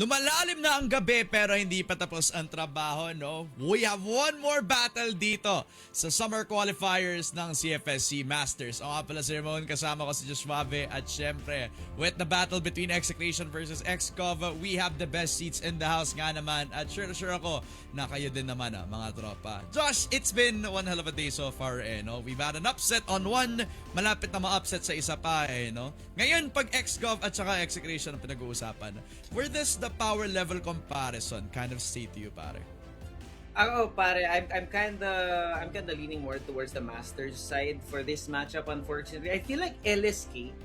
Lumalalim na ang gabi pero hindi pa tapos ang trabaho, no? We have one more battle dito sa Summer Qualifiers ng CFS SEA Masters. O nga pala si Ramon, kasama ko si Joshua at syempre, with the battle between Execration versus EXGOV, we have the best seats in the house nga naman. At sure ako na kayo din naman mga tropa. Josh, it's been one hell of a day so far, no? We've had an upset on one, malapit na ma-upset sa isa pa, no? Ngayon, pag EXGOV at saka Execration ang pinag-uusapan, where does the power level comparison kind of say to you, pare? Ako, pare, I'm kinda leaning more towards the Masters side for this matchup. Unfortunately, I feel like LSK,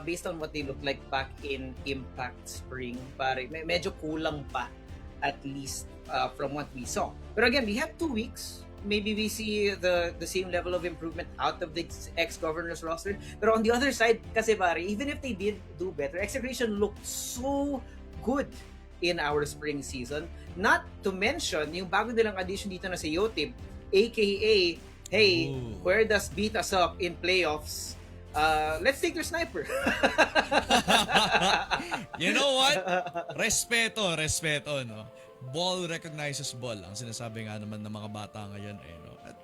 based on what they look like back in Impact Spring, pare, medyo kulang pa, at least from what we saw. But again, we have 2 weeks. Maybe we see the same level of improvement out of the ex-Governors roster. But on the other side, kasi pare, even if they did do better, Execration looked so good in our spring season. Not to mention, yung bago nilang addition dito na si Yotib, aka, hey, where does beat us up in playoffs? Let's take their sniper. You know what? Respeto, no? Ball recognizes ball. Ang sinasabi nga naman ng mga bata ngayon, no? At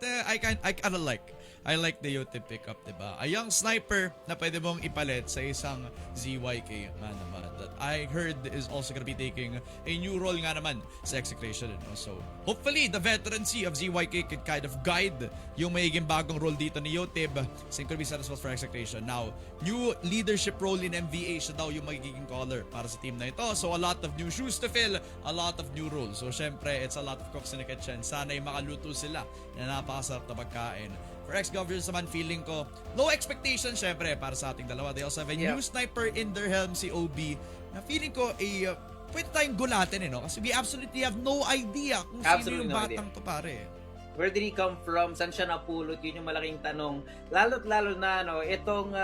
I like the Yotib pickup, diba? A young sniper na pwede mong ipalit sa isang ZYK nga naman. That I heard is also gonna be taking a new role nga naman sa Execration. No? So, hopefully, the veterancy of ZYK could kind of guide yung magiging bagong role dito ni Yotib. Same could be satisfied for Execration. Now, new leadership role in MVA siya daw yung magiging caller para sa team na ito. So, a lot of new shoes to fill, a lot of new roles. So, syempre, it's a lot of cooks in the kitchen. Sana'y makaluto sila na napakasarap na pagkain. For ex-governors naman, feeling ko, low expectation syempre para sa ating dalawa. They also have a new sniper in their helm, si OB, na feeling ko, pwede tayong gulatin, no? Kasi we absolutely have no idea kung sino yung batang to, pare. Where did he come from? Saan siya napulot? Yun yung malaking tanong. Lalo na, no, itong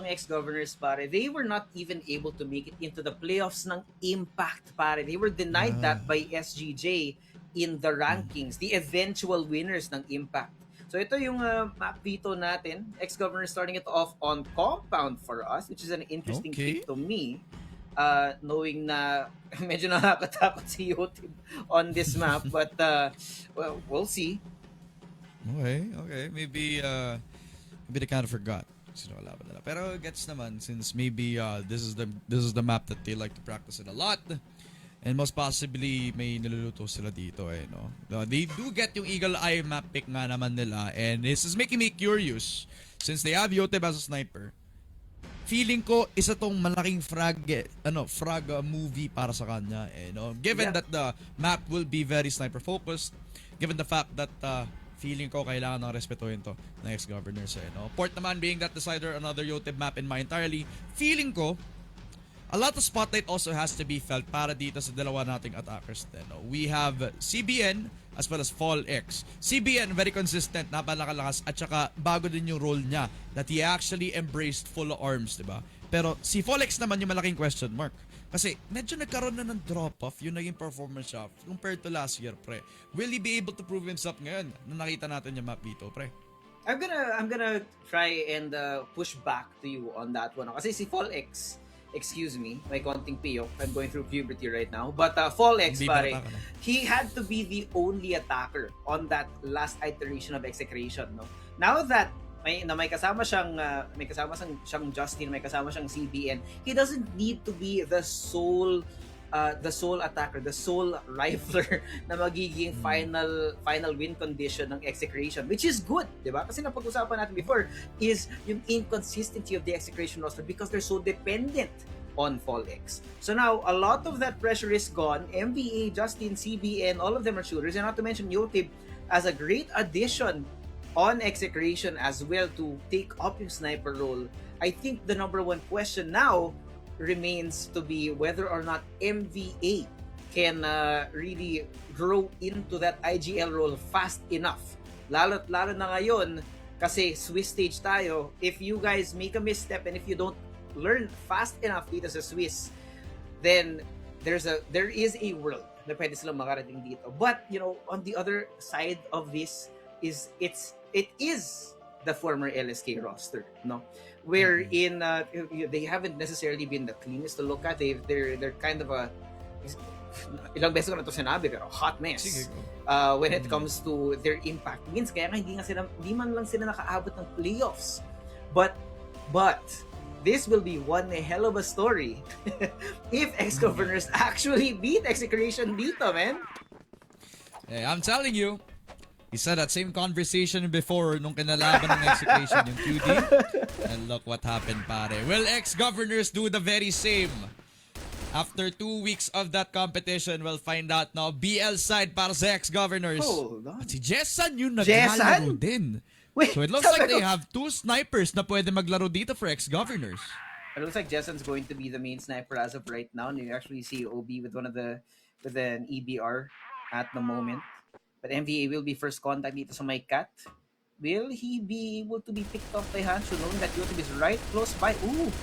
ex-governors, pare, they were not even able to make it into the playoffs ng Impact, pare. They were denied that by SGJ in the rankings, the eventual winners ng Impact. So ito yung map veto natin. Ex-governors starting it off on compound for us, which is an interesting pick to me. Knowing na medyo nakakatakot si Yotib on this map, but well, we'll see. Okay. Maybe they kind of forgot. Sino wala ba nila. Pero gets naman since maybe this is the map that they like to practice it a lot. And most possibly, may niluluto sila dito, no? They do get yung Eagle Eye map pick nga naman nila. And this is making me curious. Since they have Yotib as a sniper, feeling ko, isa tong malaking frag movie para sa kanya, no? Given that the map will be very sniper-focused, given the fact that feeling ko kailangan ng respetuhin to ng ex-governors, no? Port naman being that decider another Yotib map in mind entirely, feeling ko, a lot of spotlight also has to be felt para dito sa dalawa nating attackers din. No? We have CBN as well as Fall X. CBN, very consistent, napakalakas, at saka bago din yung role niya that he actually embraced full arms, diba? Pero si Fall X naman yung malaking question mark. Kasi medyo nagkaroon na ng drop-off yung naging performance siya compared to last year, pre. Will he be able to prove himself ngayon na nakita natin yung map dito, pre? I'm gonna try and push back to you on that one. Kasi si Fall X, excuse me, may konting piyok. I'm going through puberty right now. But Fall X, pare, he had to be the only attacker on that last iteration of Execration. No? Now that may kasama siyang Justin, may kasama siyang CBN, he doesn't need to be the sole attacker, the sole rifler na magiging final win condition ng Execration, which is good, di ba? Kasi napag-usapan natin before is yung inconsistency of the Execration roster because they're so dependent on Fall X. So now, a lot of that pressure is gone. MVA, Justin, CBN, all of them are shooters, and not to mention Yotib as a great addition on Execration as well to take up yung sniper role. I think the number one question now remains to be whether or not MVA can really grow into that IGL role fast enough. Lalo na ngayon, kasi Swiss stage tayo. If you guys make a misstep and if you don't learn fast enough dito sa Swiss, then there is a world na pwede silang makarating dito. But, on the other side of this is it is the former LSK roster, no? Wherein they haven't necessarily been the cleanest to look at. They're kind of a ilang beses ko na to sinabi pero hot mess when it comes to their impact wins. Kaya nga hindi man lang sila nakaabot ng playoffs. But this will be one hell of a story if EXGOVERNORS actually beat Execration dito, man. Hey, I'm telling you, he said that same conversation before nung kinalaban ng Execration yung QD. And look what happened, pare. Will EXGOVERNORS do the very same? After 2 weeks of that competition, we'll find out now. BL side para sa EXGOVERNORS. At si Jessan yung naglalaro din. Wait, so it looks like they have 2 snipers na pwede maglaro dito for EXGOVERNORS. It looks like Jessan's going to be the main sniper as of right now. And you actually see OB with with an EBR at the moment. But MVA will be first contact dito sa my cat. Will he be able to be picked off by Hanshu knowing that YouTube is right close by? Ooh!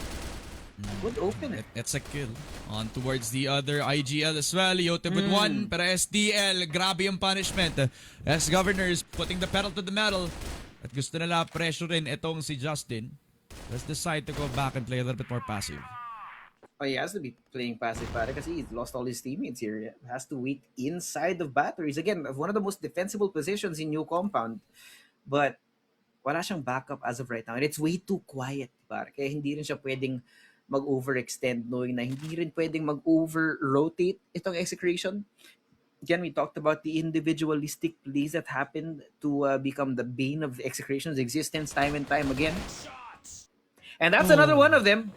Good opener. It's a kill. On towards the other IGL as well. Youtube with 1. Pero SDL, grabe yung punishment. EXGOVERNORS putting the pedal to the metal. At gusto nila pressure rin itong si Justin. Let's decide to go back and play a little bit more passive. Oh, he has to be playing passive para kasi he's lost all his teammates here. He has to wait inside of batteries. Again, one of the most defensible positions in New Compound. But wala siyang backup as of right now. And it's way too quiet. Para. Kaya hindi rin siya pwedeng mag-overextend knowing na hindi rin pwedeng mag-over-rotate itong Execration. Again, we talked about the individualistic plays that happened to become the bane of the Execration's existence time and time again. And that's another one of them.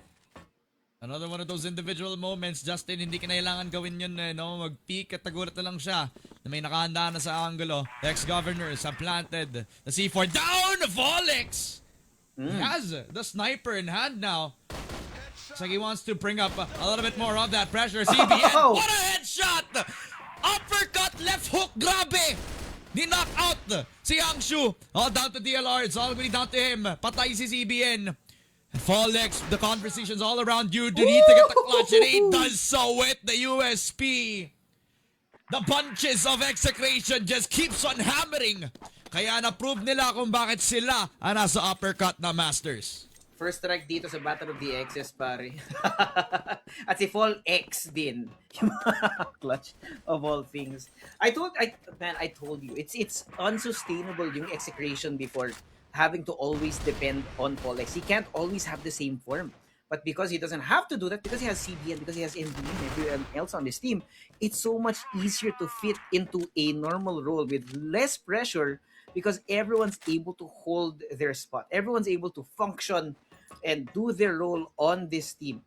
Another one of those individual moments. Justin, hindi kailangan gawin yun, no? Mag-peek at tagulat na lang siya na may nakahanda na sa angulo. EXGOVERNORS have planted the C4 down. Volix! He has the sniper in hand now. Looks like he wants to bring up a little bit more of that pressure. CBN, what a headshot! Uppercut, left hook, grabe! Ni-knock out si Hangshu. All down to DLR, it's all the way down to him. Patay si CBN. Folex, the conversation's all around you. Do you need to get the clutch? And he does so with the USP. The bunches of Execration just keeps on hammering. Kaya na-prove nila kung bakit sila ang nasa uppercut na Masters. First strike dito sa Battle of the X's, pare. At si Fall X din. Yung clutch of all things. I told you, it's unsustainable yung Execration before having to always depend on Fall X. He can't always have the same form. But because he doesn't have to do that, because he has CBN, because he has MD and everyone else on his team, it's so much easier to fit into a normal role with less pressure because everyone's able to hold their spot. Everyone's able to function and do their role on this team.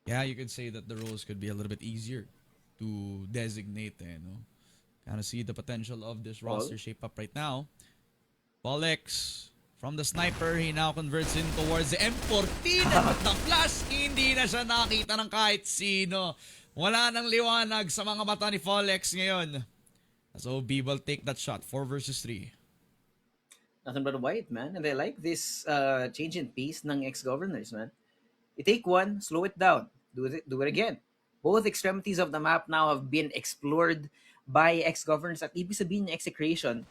Yeah, you could say that the roles could be a little bit easier to designate, Kind of see the potential of this roster shape up right now. Polex from the sniper, he now converts in towards the M14 and with the flash, hindi na siya nakita ng kahit sino. Wala nang liwanag sa mga mata ni Polex ngayon. As OB will take that shot, 4 versus 3. Nothing but white, man. And I like this change in pace ng EXGOVERNORS, man. You take one, slow it down. Do it again. Both extremities of the map now have been explored by EXGOVERNORS at ibig sabihin ng Execration,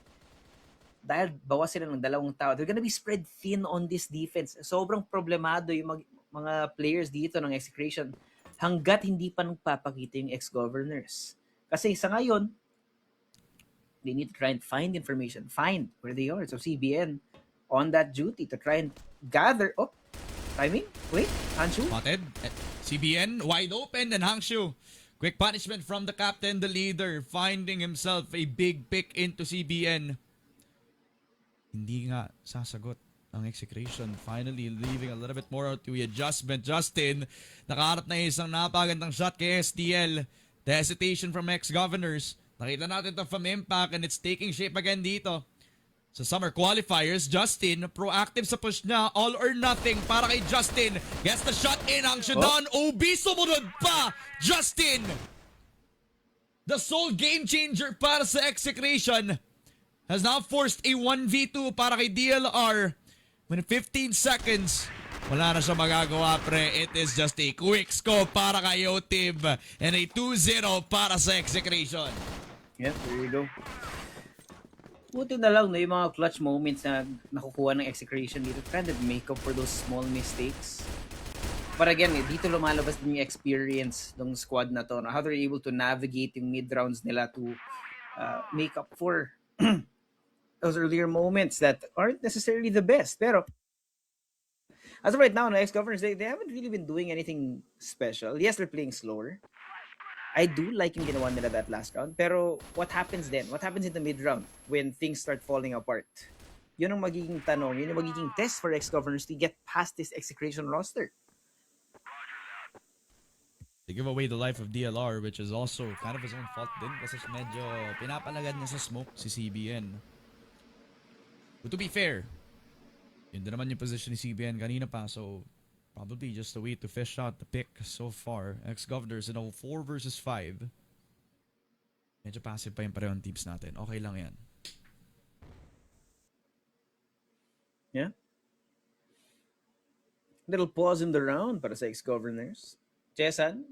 dahil bawas sila ng 2 tao, they're gonna be spread thin on this defense. Sobrang problemado yung mga players dito ng Execration hanggat hindi pa nagpapakita yung EXGOVERNORS. Kasi sa ngayon, they need to try and find information, find where they are. So CBN on that duty to try and gather. Oh, timing? Wait, Hanshu? Spotted. CBN wide open and Hangshu. Quick punishment from the captain, the leader, finding himself a big pick into CBN. Hindi nga sasagot ang Execration. Finally, leaving a little bit more to the adjustment. Justin, nakaharap na isang napagandang shot kay STL. The hesitation from EXGOVERNORS. Nakita natin ito from Impact and it's taking shape again dito. Sa Summer Qualifiers, Justin, proactive sa push niya. All or nothing para kay Justin. Gets the shot in. Hangshu down. OB sumunod pa. Justin, the sole game changer para sa Execration, has now forced a 1v2 para kay DLR. When 15 seconds, wala na siya magagawa, pre. It is just a quick scope para kay Otib and a 2-0 para sa Execration. Yep, there you go. Buti na lang, no, yung mga clutch moments na nakukuha ng Execration dito, kind of make up for those small mistakes. But again, dito lumalabas din yung experience ng squad na to, no? How they're able to navigate yung mid-rounds nila to make up for those earlier moments that aren't necessarily the best. Pero as of right now, no, ex-governors, they haven't really been doing anything special. Yes, they're playing slower. I do like yung ginawa nila that last round. Pero what happens then? What happens in the mid-round when things start falling apart? Yun ang magiging tanong. Yun ang magiging test for ex-governors to get past this Execration roster. They give away the life of DLR, which is also kind of his own fault din kasi medyo pinapalagad niya sa smoke si CBN. But to be fair, yun din naman yung position ni CBN kanina pa, so probably just a way to fish out the pick so far. Ex-Governors in a 4 versus 5. Medyo passive pa yung parehong teams natin. Okay lang yan. Yeah. Little pause in the round para sa ex-governors. Jessan,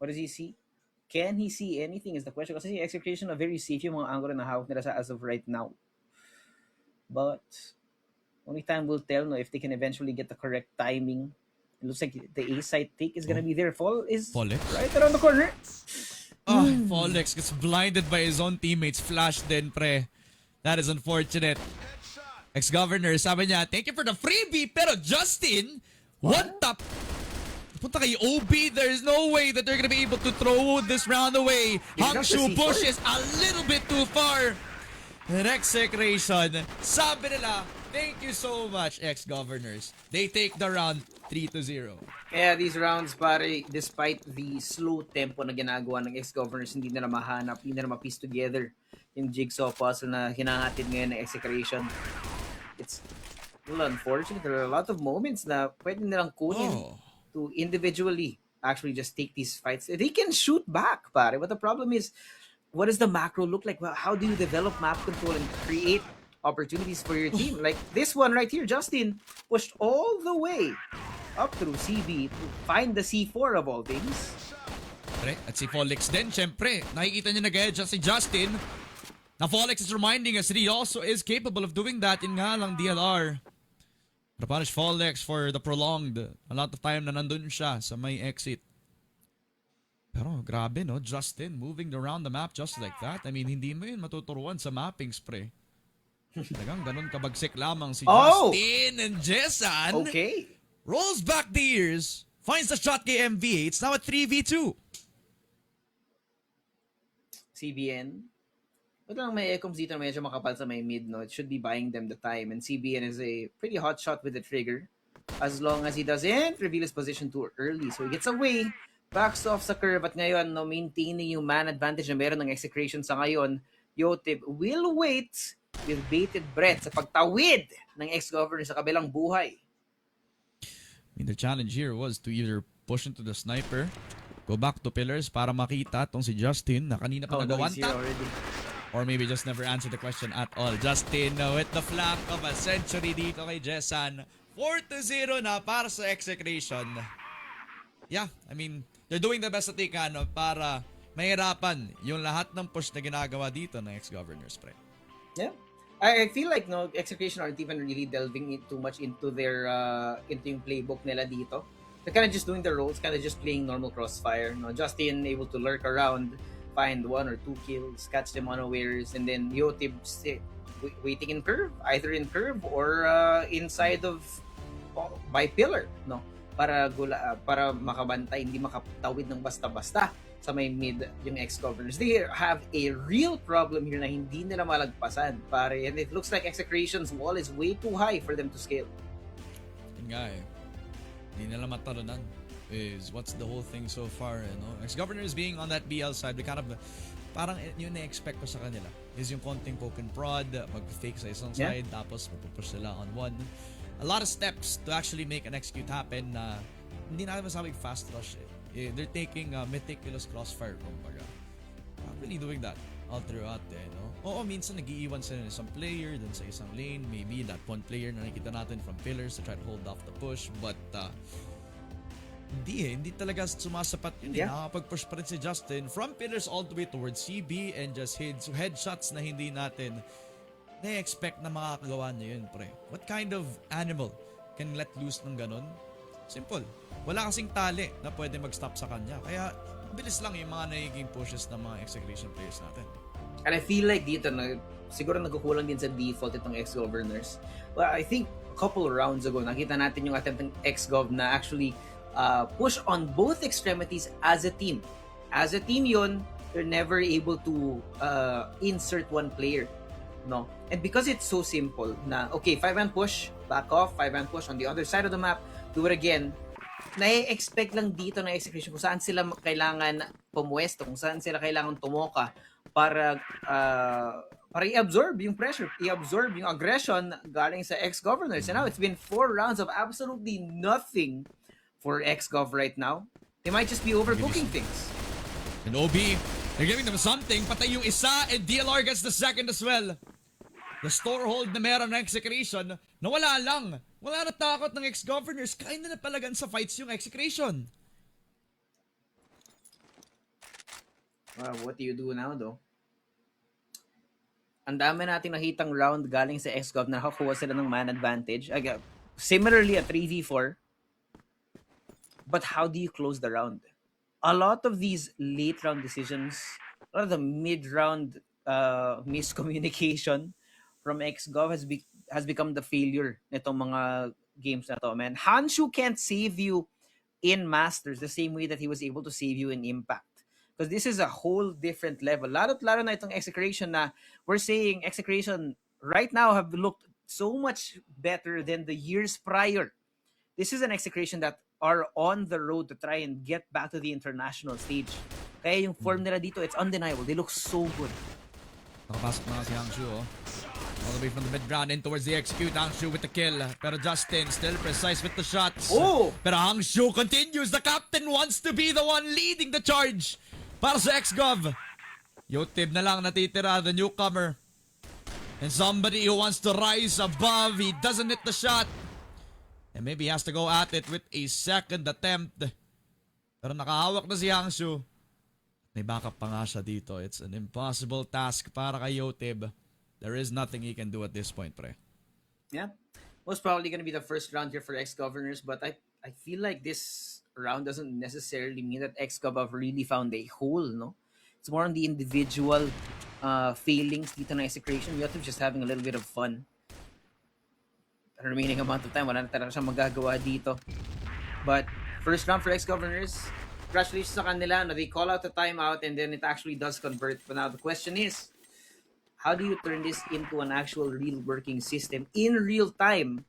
what does he see? Can he see anything is the question. Kasi si Execration na very safe yung mga angle na hawak nila sa as of right now. But only time will tell, no, if they can eventually get the correct timing. It looks like the A side take is gonna be there. Fall is Folex right around the corner. Folex gets blinded by his own teammates. Flash din, pre. That is unfortunate. Ex-Governor, sabi niya, thank you for the freebie, pero Justin, what the... Punta kay OB, there's no way that they're gonna be able to throw this round away. Hangshu pushes a little bit too far. Execration, sabi nila, thank you so much, ex-governors. They take the round 3-0. Yeah, these rounds, pare, despite the slow tempo na ginagawa ng ex-governors, hindi nila mahanap, hindi nila ma-piece together yung jigsaw puzzle na hinahatid ngayon ng Execration. It's unfortunate. There are a lot of moments na pwede nilang kunin to individually actually just take these fights. They can shoot back, pare. But the problem is, what does the macro look like? Well, how do you develop map control and create opportunities for your team? Like this one right here, Justin pushed all the way up through CB to find the C4 of all things. At si Folex din, syempre, nakikita niyo na-gadget si Justin. Na Folex is reminding us that he also is capable of doing that in nga lang DLR. To punish Folex for the prolonged a lot of time na nandun siya sa may exit. Pero grabe, no? Justin moving around the map just like that. I mean, hindi mo yun matuturuan sa mapping spray. Talagang ganun kabagsik lamang si Justin and Jessan. Okay. Rolls back the ears. Finds the shot kay MVA. It's now a 3v2. CBN. Ito lang may ecoms dito na medyo makapal sa may mid, no? It should be buying them the time. And CBN is a pretty hot shot with the trigger. As long as he doesn't reveal his position too early. So he gets away, backs off sa curve. At ngayon, no, maintaining yung man advantage na meron ng Execration sa ngayon, Yotib will wait with bated breath sa pagtawid ng ex-governor sa kabilang buhay. I mean, the challenge here was to either push into the sniper, go back to pillars para makita tong si Justin na kanina pa nagawan tap. Or maybe just never answer the question at all. Justin with the flank of a century dito kay Jessan. 4-0 na para sa Execration. Yeah, I mean, they're doing the best that they can para mahirapan yung lahat ng push na ginagawa dito ng ex-governors, pre. Yeah. I feel like no Execration aren't even really delving too much into their into yung playbook nila dito. They're kind of just doing their roles, kind of just playing normal CrossFIRE. No, Justin able to lurk around, find 1 or 2 kills, catch them unawares, and then Yotib waiting in curve, either in curve or inside of by pillar, no, para makabantay, hindi makatawid ng basta-basta sa may mid yung ex-governors. They have a real problem here na hindi nila malagpasan, pare, and it looks like Execration's wall is way too high for them to scale. Yun nga eh, hindi nila matalunan is what's the whole thing so far, you know? Ex-governors being on that BL side, they kind of, parang yun na-expect ko sa kanila is yung konting poke and prod, mag-fake sa isang side, tapos mapupush sila on one. A lot of steps to actually make an execute happen na hindi natin masabing fast rush eh. They're taking meticulous crossfire, kumbaga. Not really doing that all throughout eh, no? Oo, minsan nag-iiwan sila ng isang player dun sa isang lane, maybe that one player na nakikita natin from pillars to try to hold off the push, but hindi talaga sumasapat yun. Nakakapag-push pa rin si Justin from pillars all the way towards CB and just headshots na hindi natin na-expect na makakagawa niya yun, pre? What kind of animal can let loose ng ganun? Simple. Wala kasing tali na pwede mag-stop sa kanya. Kaya, bilis lang yung mga nagiging pushes ng mga Execration players natin. And I feel like dito, siguro nagkukulang din sa default itong ex-governors. Well, I think a couple rounds ago, nakita natin yung attempt ng ex-gov na actually push on both extremities as a team. As a team yun, they're never able to insert one player. No? And because it's so simple na, okay, 5-man push, back off, 5-man push on the other side of the map, do it again. Na-expect lang dito na execution kung saan sila kailangan pumuesto, kung saan sila kailangan tumoka para i-absorb yung pressure, i-absorb yung aggression galing sa ex-governors. And now, it's been 4 rounds of absolutely nothing for ex-gov right now. They might just be overbooking things. And OB, they're giving them something. Patay yung isa and DLR gets the second as well. The storehold na meron ng Execration, nawala lang. Wala na takot ng ex-governors. Kaya na napalagan sa fights yung Execration. What do you do now, though? Ang dami nating nakitang round galing sa ex-gov na nakakuha sila ng man advantage. Similarly, a 3v4. But how do you close the round? A lot of these late round decisions, a lot of the mid-round miscommunication from ex-gov has become the failure nitong mga games na to, man. Hanshu can't save you in Masters the same way that he was able to save you in Impact. Because this is a whole different level. Laro na itong Execration na we're saying Execration right now have looked so much better than the years prior. This is an Execration that are on the road to try and get back to the international stage. Kaya yung form nila dito, it's undeniable. They look so good. Nakapasok na si Hangshu, oh. All the way from the mid-ground in towards the execute. Hangshu with the kill. Pero Justin still precise with the shots. Oh! Pero Hangshu continues. The captain wants to be the one leading the charge para sa ex-gov. Yotib na lang natitira, the newcomer. And somebody who wants to rise above. He doesn't hit the shot. And maybe he has to go at it with a second attempt. Pero nakahawak na si Hangshu. May backup pa nga siya dito. It's an impossible task para kay Yotib. There is nothing he can do at this point, pre. Yeah. Most probably going to be the first round here for ex-governors, but I feel like this round doesn't necessarily mean that ex-gov have really found a hole, no? It's more on the individual failings dito na Execration. Yotib just having a little bit of fun. The remaining amount of time, wala na talaga siyang magagawa dito. But first round for ex-governors, congratulations sa kanila. No, they call out the timeout and then it actually does convert. But now the question is, how do you turn this into an actual real working system in real time?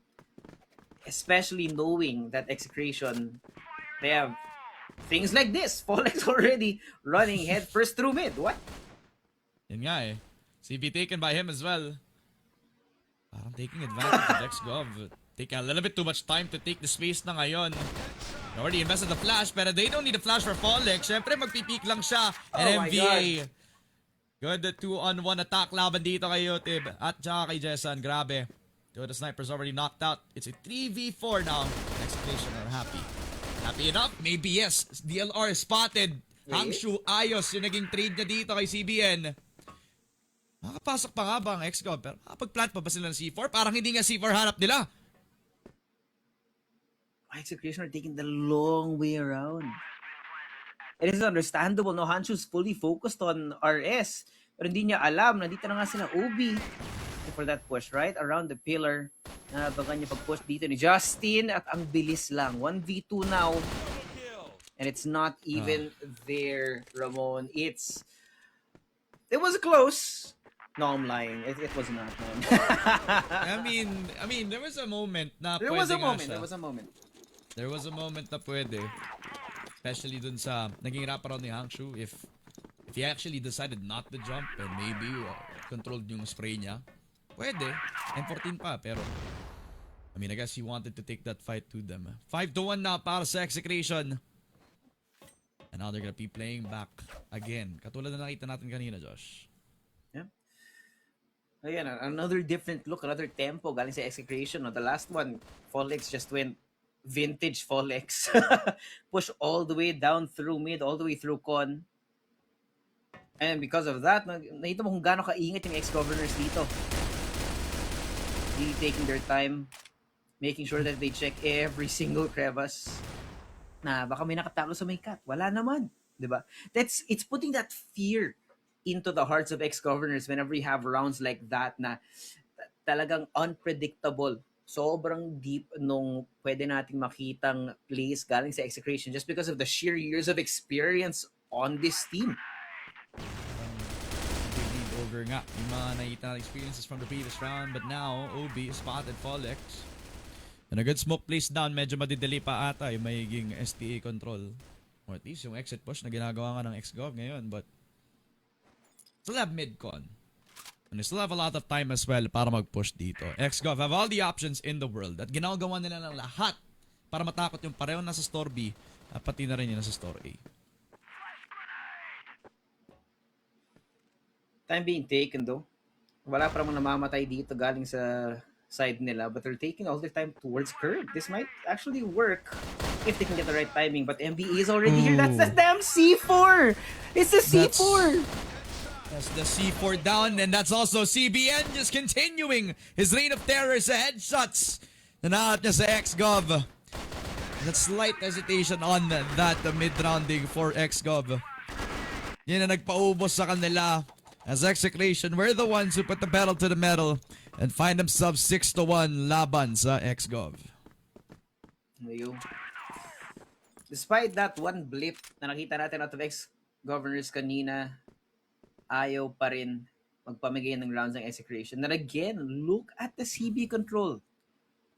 Especially knowing that Execration, they have things like this. Folex already running head first through mid. What? Yun nga eh. CB taken by him as well. Parang taking advantage of ex-gov. Take a little bit too much time to take the space na ngayon. They already invested the flash, pero they don't need the flash for Folex. Siyempre magpipeak lang siya. And MVA. Good 2-on-1 attack laban dito kay Yotib at saka kay Jessan. Grabe. Good, the sniper's already knocked out. It's a 3v4 now. Execution are happy. Happy enough? Maybe yes. DLR spotted. Hangshu, ayos yung naging trade niya dito kay CBN. Makapasok pa nga ba ang ex-gov? Pero makapag-plant pa ba sila ng C4? Parang hindi nga C4 hanap nila. Execution are taking the long way around. It is understandable, no? Hanshu's fully focused on RS. Pero hindi niya alam, nandito na nga sila OB for that push, right? Around the pillar. Nabagan niya pag-push dito ni Justin at ang bilis lang. 1v2 now. And it's not even there, Ramon. It was close. No, I'm lying. It was not. No. I mean, there was a moment na There pwede was a nga moment. siya. There was a moment Na pwede. Especially dun sa naging wraparound ni Hangshu. If he actually decided not to jump and maybe controlled yung spray niya, pwede. M14 pa, pero I mean, I guess he wanted to take that fight to them. 5-1 na para sa Execration. And now they're gonna be playing back again. Katulad na nakita natin kanina, Josh. Yeah. Again, another different look, another tempo galing sa Execration. No? The last one, Folex just went vintage Folex. Push all the way down through mid, all the way through con. And because of that, nakita mo kung gaano kaingat yung ex-governors dito. really taking their time, making sure that they check every single crevice na baka may nakatalo sa may cut. Wala naman. Diba? It's putting that fear into the hearts of ex-governors whenever you have rounds like that na talagang unpredictable. Sobrang deep nung pwede nating makitang plays galing sa Execration just because of the sheer years of experience on this team. Big lead over nga yung mga nakita experiences from the previous round, but now OB spotted Folex. And a good smoke placed down, medyo madidali pa ata yung magiging STA control. Or at least yung exit push na ginagawa nga ng EXGOV ngayon, but still have mid-con. And they still have a lot of time as well para mag-push dito. EXGOV have all the options in the world at ginagawa nila ng lahat para matakot yung pareho nasa store B at pati na rin yung nasa store A. Time being taken though. Wala pa namang namamatay dito galing sa side nila, but they're taking all their time towards curve. This might actually work if they can get the right timing, but MBE is already here. That's the damn C4! It's the C4! That's the C4 down, and that's also CBN just continuing his reign of terror sa headshots. Nanaat niya sa EXGOV. That slight hesitation on that mid-rounding for EXGOV. Yan na nagpaubos sa kanila. As Execration, we're the ones who put the pedal to the metal and find themselves 6-1 laban sa EXGOV. Despite that one blip na nakita natin out of ex-governors kanina, ayaw pa rin magpamigay ng rounds ng Execration. And again, look at the CB control.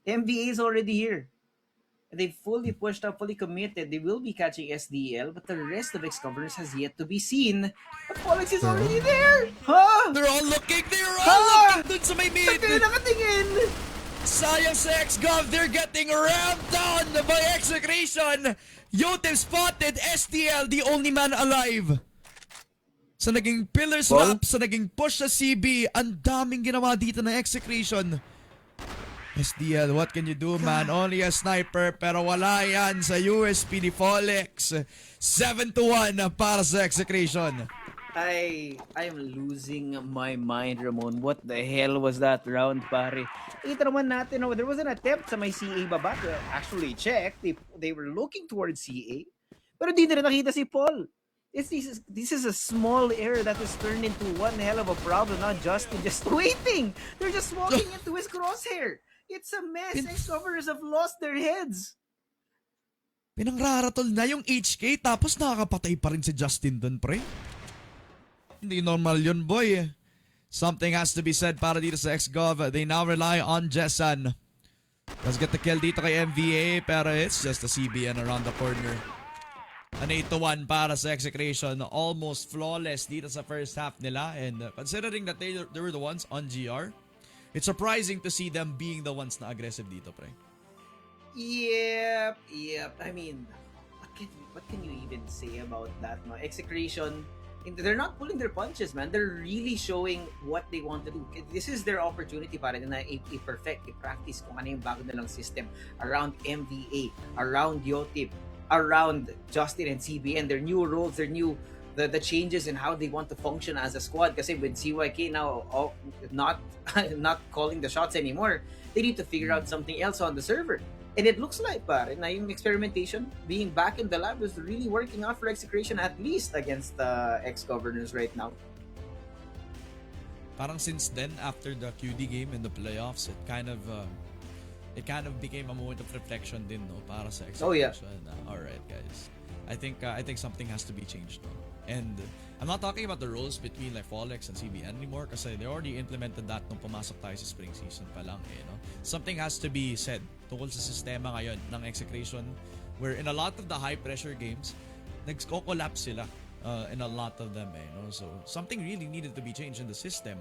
MVA is already here. They fully pushed up, fully committed. They will be catching SDL, but the rest of ex-governors has yet to be seen. But Folex is already there! Huh? They're all looking! They're all looking dun sa may mid! Saan kayo nakatingin? Sayang sa EXGOV, they're getting rammed down by Execration! Yotem spotted SDL, the only man alive! Sa naging pillar swap, sa naging push sa CB, ang daming ginawa dito na Execration. SDL, what can you do, man? Only a sniper, pero wala yan sa USP ni Folex. 7-1 para sa Execration. I am losing my mind, Ramon. What the hell was that round, pare? Kita naman natin, there was an attempt sa may CA baba to actually check. They were looking towards CA. Pero di nila nakita si Paul. This is a small error that was turned into one hell of a problem. Not Justin just waiting. They're just walking into his crosshair. It's a mess. Ex-governors have lost their heads. Pinangraratol na yung HK tapos nakakapatay pa rin si Justin dun, pre. Hindi normal yun, boy. Something has to be said para dito sa EXGOV. They now rely on Jessan. Let's get the kill dito kay MVA, pero it's just a CBN around the corner. An 8-1 para sa Execration. Almost flawless dito sa first half nila. And considering that they were the ones on GR, it's surprising to see them being the ones na aggressive dito, pre. Yep. I mean, what can you even say about that? No? Execration, they're not pulling their punches, man. They're really showing what they want to do. This is their opportunity para na i-perfect, i-practice kung ano yung bago nilang system around MVA, around Yotip, around Justin and CBN, their new roles, their new the changes in how they want to function as a squad. Kasi with CYK now not calling the shots anymore, they need to figure out something else on the server. And it looks like pare na yung experimentation being back in the lab is really working out for Execration, at least against ex-governors right now. Parang since then, after the QD game in the playoffs, it kind of became a moment of reflection din, no, para sa Execration. Oh yeah. Alright, guys. I think something has to be changed, no? And I'm not talking about the roles between like Folex and CBN anymore kasi they already implemented that nung pumasok tayo sa spring season pa lang, eh, no? Something has to be said tungkol sa sistema ngayon ng Execration, where in a lot of the high pressure games, nagko-collapse sila in a lot of them, eh, no? So something really needed to be changed in the system.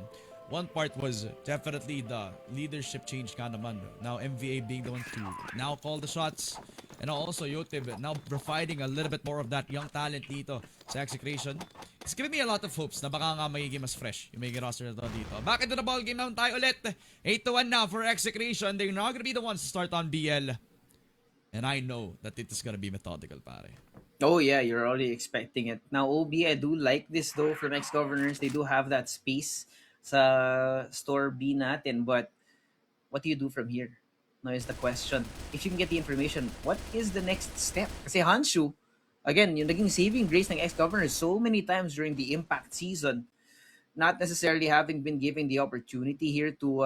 One part was definitely the leadership change ka naman. Now MVA being the one to now call the shots, and also Yotib now providing a little bit more of that young talent dito sa Execration. It's giving me a lot of hopes na baka nga magiging mas fresh yung magiging roster na to dito. Back into the ball game naman tayo ulit. 8-1 now for Execration. They're not gonna be the ones to start on BL. And I know that it is gonna be methodical, pare. Oh yeah, you're already expecting it. Now OB, I do like this though from ex-governors. They do have that space sa store B natin, but what do you do from here? Now is the question. If you can get the information, what is the next step? Kasi Hanshu, again, yung naging saving grace ng ex-governors so many times during the Impact season, not necessarily having been given the opportunity here to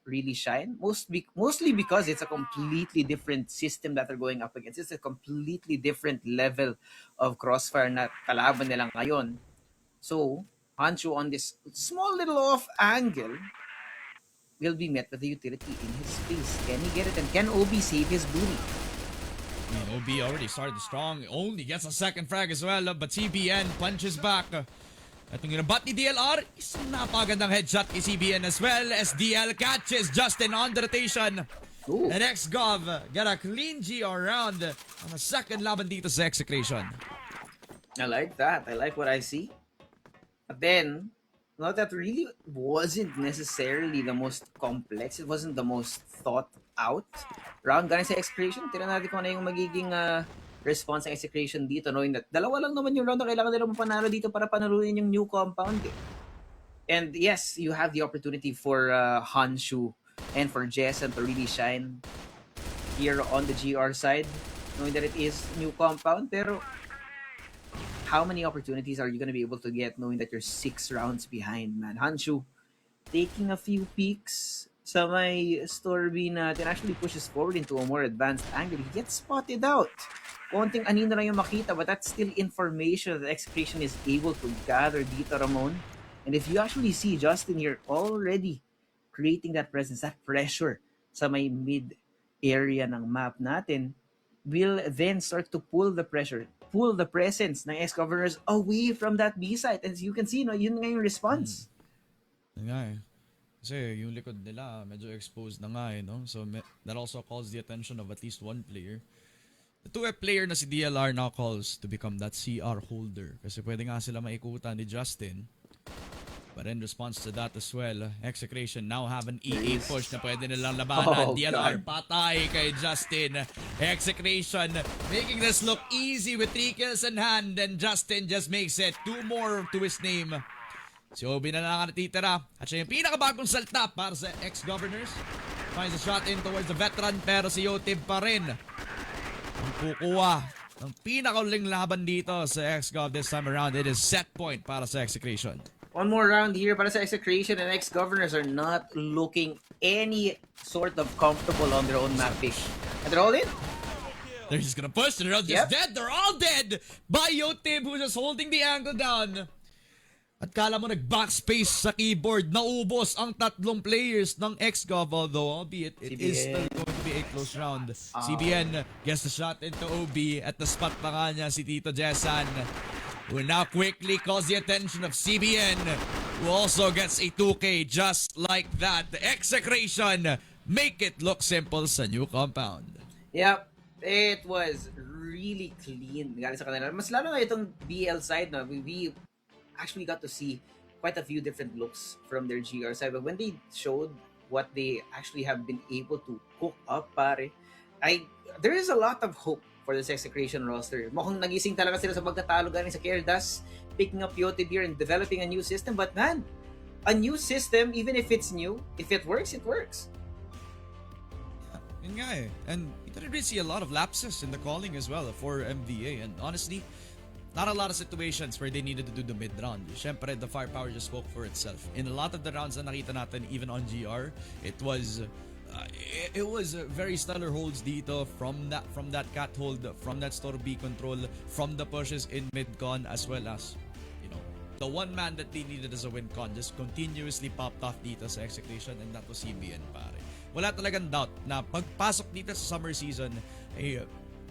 really shine. Mostly because it's a completely different system that they're going up against. It's a completely different level of CrossFIRE na kalaban nila ngayon. So, Hanshu on this small little off angle will be met with the utility in his face. Can he get it? And can Obi save his booty? OB already started strong. Only gets a second frag as well. But CBN punches back. At yung inabat ni DLR, isang napagandang headshot kay CBN as well as DL catches Justin on the rotation. Ooh. And EXGOV got a clean G around on a second laban dito sa Execration. I like that. I like what I see. But then, no, that really wasn't necessarily the most complex. It wasn't the most thought out round galing sa Execration. Tira natin kung ano yung magiging response ng Execration dito, knowing that dalawa lang naman yung round na kailangan nila mapanalo dito para panalunin yung new compound. And yes, you have the opportunity for Hanshu and for Jess to really shine here on the GR side, knowing that it is new compound. Pero how many opportunities are you going to be able to get knowing that you're 6 rounds behind, man? Hanshu taking a few peeks sa may Storby natin, actually pushes forward into a more advanced angle. He gets spotted out. Konting anino lang yung makita, but that's still information that Execration is able to gather dito, Ramon. And if you actually see Justin here already creating that presence, that pressure sa may mid area ng map natin, will then start to pull the pressure, pull the presence ng ex-governors away from that B site. As you can see, no, yun nga yung response. Yun nga eh. Kasi yung likod nila medyo exposed na nga eh, no? So that also calls the attention of at least one player. The 2F player na si DLR now calls to become that CR holder. Kasi pwede nga sila maikutan ni Justin. But in response to that as well, Execration now have an EA push na pwede nilang labanan. DLR patay kay Justin. Execration making this look easy with 3 kills in hand. And Justin just makes it 2 more to his name. Si Obi na lang natitira. At siya yung pinakabagong salta para sa ex-governors. Finds a shot in towards the veteran pero si Yotib pa rin ang kukuha ng pinakauling laban dito sa EXGOV this time around. It is set point para sa Execration. One more round here para sa Execration, and ex-governors are not looking any sort of comfortable on their own map pick. And they're all in. They're just gonna push. They're all just dead. They're all dead by Yotib, who's just holding the angle down. At kala mo nag-backspace sa keyboard, naubos ang 3 players ng EXGOV, although albeit it is still going to be a close round. CBN gets the shot into OB at the spot pa nga niya si Tito Jessan, who now quickly calls the attention of CBN, who also gets a 2K just like that. The Execration make it look simple sa new compound. Yep, it was really clean. Galing sa kanila. Mas lalo na itong BL side, no? We actually got to see quite a few different looks from their GR side. But when they showed what they actually have been able to cook up, pare, there is a lot of hope for this Execration roster. Mukhang nagising talaga sila sa pagkatalo galing sa Kerdas, picking up Yotib here and developing a new system. But man, a new system, even if it's new, if it works, it works. Yun nga eh. And you didn't really see a lot of lapses in the calling as well for MVA. And honestly, not a lot of situations where they needed to do the mid-round. Siyempre, the firepower just spoke for itself. In a lot of the rounds na nakita natin, even on GR, it was very stellar holds dito from that cat hold, from that store B control, from the pushes in mid-con, as well as, you know, the one man that they needed as a win-con just continuously popped off dito sa Execution, and that was CBN, pare. Wala talagang doubt na pagpasok dito sa summer season,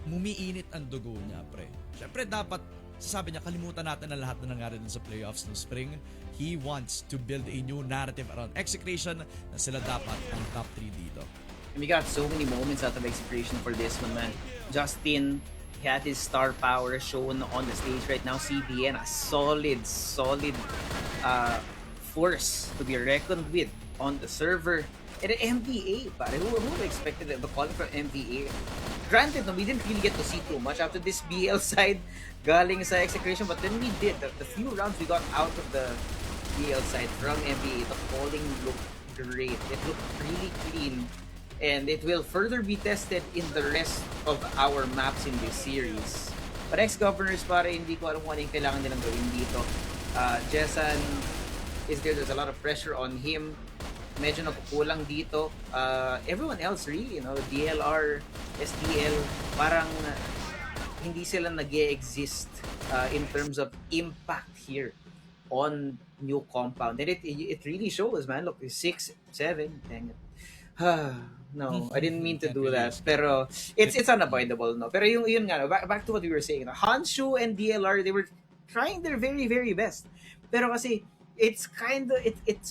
mumiinit ang dugo niya, pre. Siyempre, dapat sabi niya, kalimutan natin na lahat na nangyari dun sa playoffs ng spring. He wants to build a new narrative around Execration na sila dapat ang top 3 dito. And we got so many moments out of Execration for this one, man. Justin, he had his star power shown on the stage right now. CBN, a solid force to be reckoned with on the server. And an MVA, pare. Who expected the calling from MVA? Granted, no, we didn't really get to see too much after this BL side galing sa Execration, but then we did. The few rounds we got out of the BL side from MVA, the calling looked great. It looked really clean. And it will further be tested in the rest of our maps in this series. But ex-governors, pare, hindi ko alam kung ano yung kailangan nilang gawin dito. Jessan is there. There's a lot of pressure on him. Medyo nakukulang dito. Everyone else really, DLR, STL, parang hindi sila nag-e-exist in terms of impact here on new compound. And it really shows, man. Look, 6, 7, dang it. No, I didn't mean to do that. Pero it's unavoidable, no. Pero yun nga, back to what we were saying. Hanshu and DLR, they were trying their very, very best. Pero kasi it's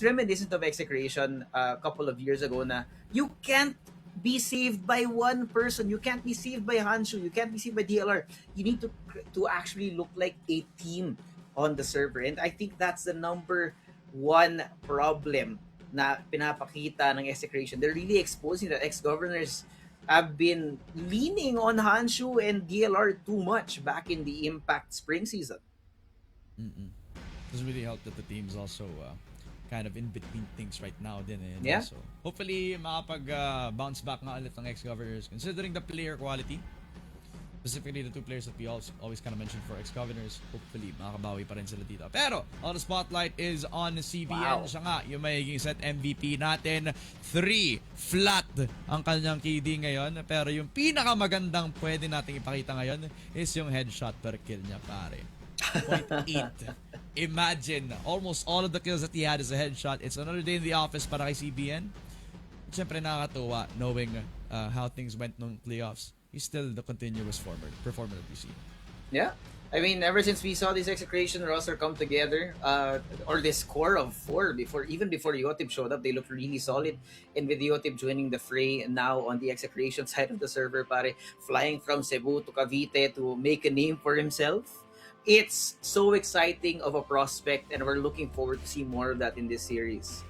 reminiscent of Execration a couple of years ago na you can't be saved by one person. You can't be saved by Hanshu. You can't be saved by DLR. You need to actually look like a team on the server. And I think that's the number one problem na pinapakita ng Execration. They're really exposing that ex-governors have been leaning on Hanshu and DLR too much back in the Impact spring season. Doesn't really help that the team's also kind of in between things right now din. Yeah. So hopefully makapag-bounce back nga ulit ng ex-governors considering the player quality. Specifically, the two players that we always kind of mention for ex-governors, hopefully, makakabawi pa rin sila dito. Pero, all the spotlight is on CBN. Wow. Siya nga, yung magiging set MVP natin. 3 flat ang kanyang KD ngayon. Pero yung pinakamagandang pwede nating ipakita ngayon is yung headshot per kill niya, pare. 0.8. Imagine, almost all of the kills that he had is a headshot. It's another day in the office para kay CBN. Siyempre, nakakatuwa knowing how things went nung playoffs. He's still the continuous performer that we see. Yeah. I mean, ever since we saw this Execration roster come together, or this core of 4, even before Yotib showed up, they looked really solid. And with Yotib joining the fray now on the Execration side of the server, pare, flying from Cebu to Cavite to make a name for himself, it's so exciting of a prospect, and we're looking forward to see more of that in this series.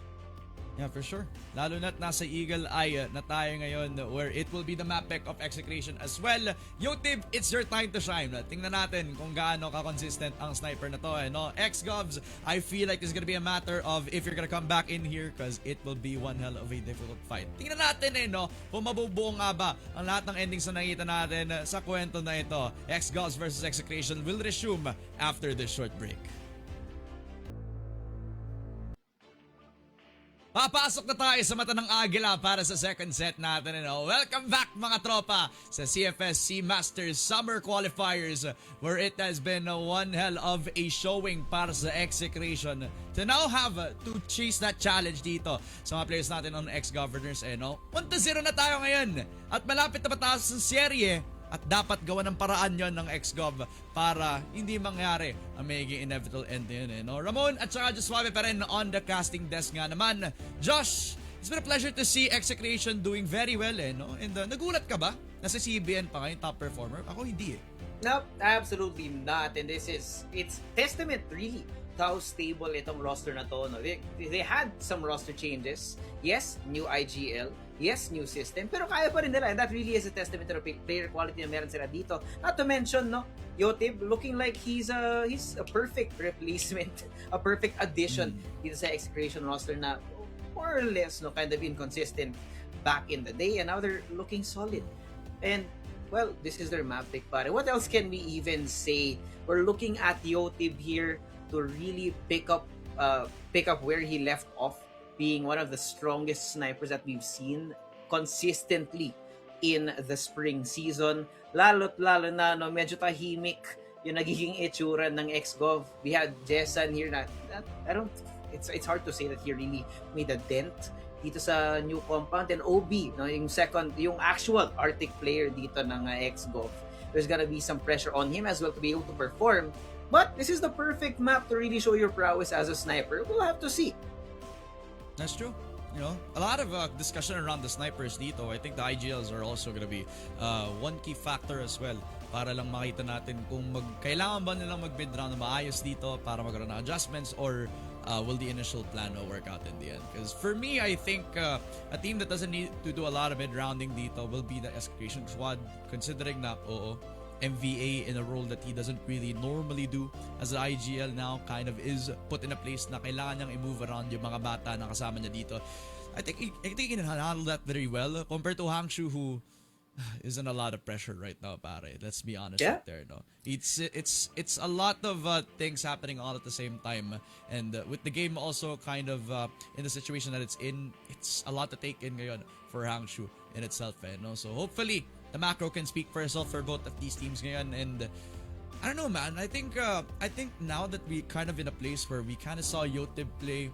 Yeah, for sure. Lalo na't nasa Eagle Eye na tayo ngayon where it will be the map pick of Execration as well. Yotib, it's your time to shine. Tingnan natin kung gaano ka-consistent ang sniper na to. No? Ex-Govs, I feel like it's gonna be a matter of if you're gonna come back in here because it will be one hell of a difficult fight. Tingnan natin no? Kung mabubuo nga ba ang lahat ng endings na nakita natin sa kwento na ito. Ex-Govs versus Execration will resume after this short break. Papasok na tayo sa mata ng agila para sa second set natin. Welcome back mga tropa sa CFS SEA Masters Summer Qualifiers where it has been one hell of a showing para sa Execration to now have to chase that challenge dito sa mga players natin on ex-governors. 1-0 na tayo ngayon at malapit na patapos sa serye. At dapat gawa ng paraan yon ng ex-gov para hindi mangyari ang magiging inevitable end yun. Ramon at saka Josh Suave pa rin on the casting desk nga naman. Josh, it's been a pleasure to see Execration doing very well. And nagulat ka ba na sa CBN pa ngayon top performer? Ako hindi No, absolutely not. And it's testament really to how stable itong roster na to. They had some roster changes. Yes, new IGL. Yes, new system. Pero kaya pa rin nila. And that really is a testament to the player quality na meron sila dito. Not to mention, Yotib looking like he's a perfect replacement. A perfect addition dito sa Execration roster na more or less kind of inconsistent back in the day. And now they're looking solid. And well, this is their map pick, pare. What else can we even say? We're looking at Yotib here to really pick up where he left off, being one of the strongest snipers that we've seen consistently in the spring season. Lalo na medyo tahimik yung nagiging itsura ng ex-gov. We had Jessan here na it's hard to say that he really made a dent dito sa new compound. And OB, yung actual Arctic player dito ng ex-gov. There's gonna be some pressure on him as well to be able to perform. But this is the perfect map to really show your prowess as a sniper. We'll have to see. That's true. A lot of discussion around the snipers dito. I think the IGLs are also gonna be one key factor as well para lang makita natin kung kailangan ba nilang mag-mid round na maayos dito para magkaroon ng adjustments or will the initial plan work out in the end? Because for me, I think a team that doesn't need to do a lot of mid-rounding dito will be the Execration squad, considering na, MVA in a role that he doesn't really normally do as an IGL now kind of is put in a place na kailangan niyang i-move around yung mga bata na kasama niya dito. I think he can handle that very well compared to Hangshu, who is in a lot of pressure right now, pare. Let's be honest Yeah. right there, no. It's a lot of things happening all at the same time, and with the game also kind of in the situation that it's in, it's a lot to take in ngayon for Hangshu in itself, no. So hopefully the macro can speak for itself for both of these teams ngayon, and I don't know, man. I think now that we kind of in a place where we kind of saw Yotib play,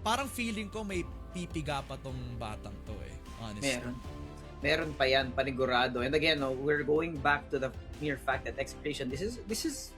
parang feeling ko may pipiga pa tong batang to honestly. Meron pa yan, panigurado. And again, no, we're going back to the mere fact that Execration, this is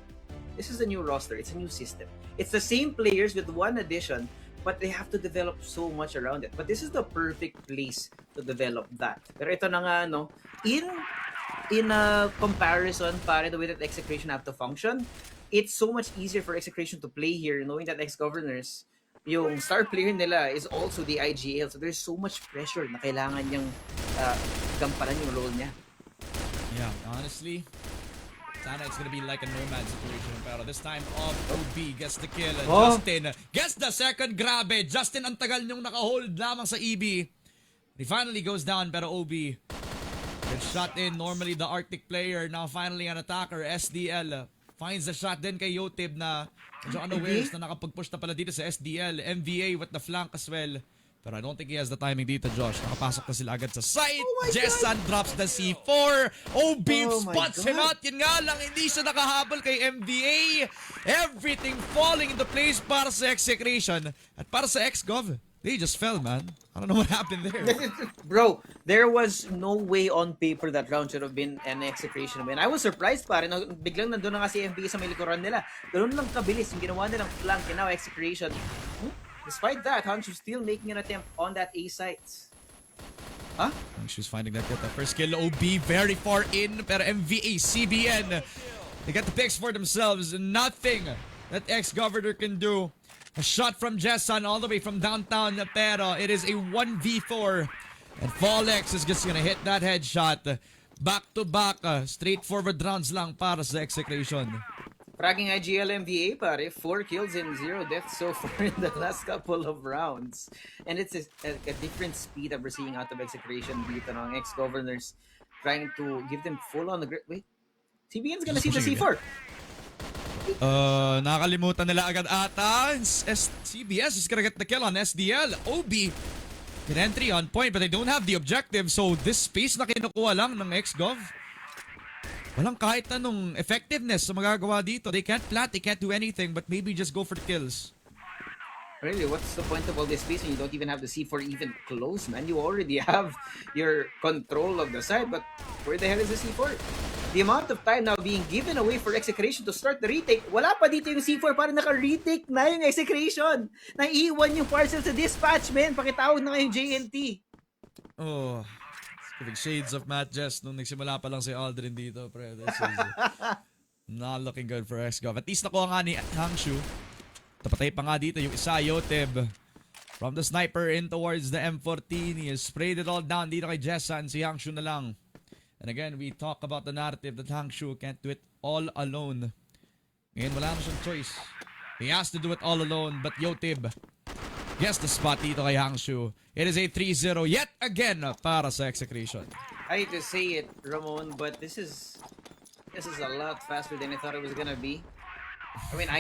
a new roster. It's a new system. It's the same players with one addition, but they have to develop so much around it. But this is the perfect place to develop that. Pero ito na nga, no, in a comparison, pare, the way that Execration have to function, it's so much easier for Execration to play here, knowing that ex-governors, yung star player nila is also the IGL. So there's so much pressure na kailangan niyang gampanan yung role niya. Yeah, honestly, sana it's gonna be like a nomad situation. Pero this time off, OB gets the kill. Justin gets the second. Grabe, Justin ang tagal niyong nakahold lamang sa EB. He finally goes down, pero OB gets shot in. Normally the Arctic player, now finally an attacker. SDL finds the shot din kay Yotib na medyo unawares na nakapag-push na pala dito sa SDL. MVA with the flank as well. Pero I don't think he has the timing dito, Josh. Nakapasok na sila agad sa site. Jessan drops the C4. OB spots him out. Yun nga lang, hindi siya nakahabol kay MVA. Everything falling into place para sa Execration. At para sa XGov, they just fell, man. I don't know what happened there. Bro, there was no way on paper that round should have been an Execration win. I was surprised pa rin. Biglang nandun na nga si MVA sa may likuran nila. Ganun lang kabilis yung ginawa nilang flank. And now Execration. Despite that, Hangshu still making an attempt on that A site. Huh? Hangshu's finding that the first kill. OB very far in. Pero MVA, CBN, they got the picks for themselves. Nothing that ex-governor can do. A shot from Jessan all the way from downtown. Pero it is a 1v4. And Folex is just gonna hit that headshot. Back to back. Straightforward rounds lang para sa Execration. Fragging IGL MVA, pare. 4 kills and 0 deaths so far in the last couple of rounds. And it's a different speed that we're seeing out of Execration dito ng ex-governors trying to give them full on the grip. Wait, CBN's gonna see the C4. Nakalimutan nila agad ata. CBS is gonna get the kill on SDL. OB can entry on point, but they don't have the objective. So this space na kinukuha lang ng XGov, walang kahit anong effectiveness sa magagawa dito. They can't plant, they can't do anything, but maybe just go for the kills. Really, what's the point of all this space when you don't even have the C4 even close, man? You already have your control of the side, but where the hell is the C4? The amount of time now being given away for Execration to start the retake, wala pa dito yung C4, parang naka-retake na yung Execration. Naiiwan yung parcel sa dispatch, man. Pakitawag na nga yung JNT. Oh, giving shades of MATTJESS nung nagsimula pa lang si Aldrin dito, pre. This is not looking good for XGov. At least nakuha nga ni Hangshu. Tapatay pa nga dito yung isa, Yotib. From the sniper in towards the M14. He has sprayed it all down dito kay Jessan. Si Hangshu na lang. And again, we talk about the narrative that Hangshu can't do it all alone. Ngayon, wala na siyang choice. He has to do it all alone. But Yotib gets the spot dito kay Hangshu. It is a 3-0 yet again para sa Execration. I hate to say it, Ramon, but this is a lot faster than I thought it was gonna be. I mean,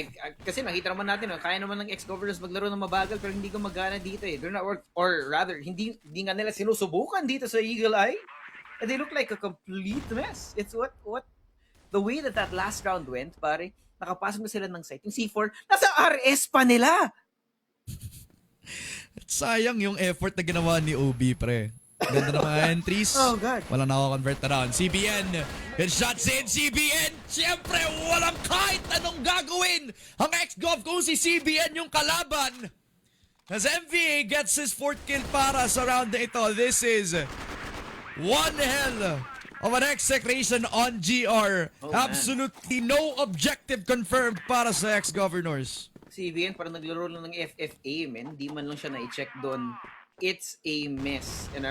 kasi nakita naman natin, kaya naman ng ex-governors maglaro ng mabagal pero hindi gumagana dito eh. They're not, or rather, hindi nga nila sinusubukan dito sa Eagle Eye. And they look like a complete mess. It's what the way that last round went, pare, nakapasok na sila ng site. Yung C4, nasa RS pa nila! Sayang yung effort na ginawa ni OB, pre. Ganda ng mga entries. Oh, God. Walang nakakonvert around. CBN. Good shots in. CBN. Siyempre, walang kahit anong gagawin. Ang XGov kung si CBN yung kalaban. As MVA gets his 4th kill para sa round na ito. This is one hell of an Execration on GR. Oh, absolutely no objective confirmed para sa ex-governors. CBN parang naglaro lang ng FFA, man. Di man lang siya na-check doon. It's a mess. And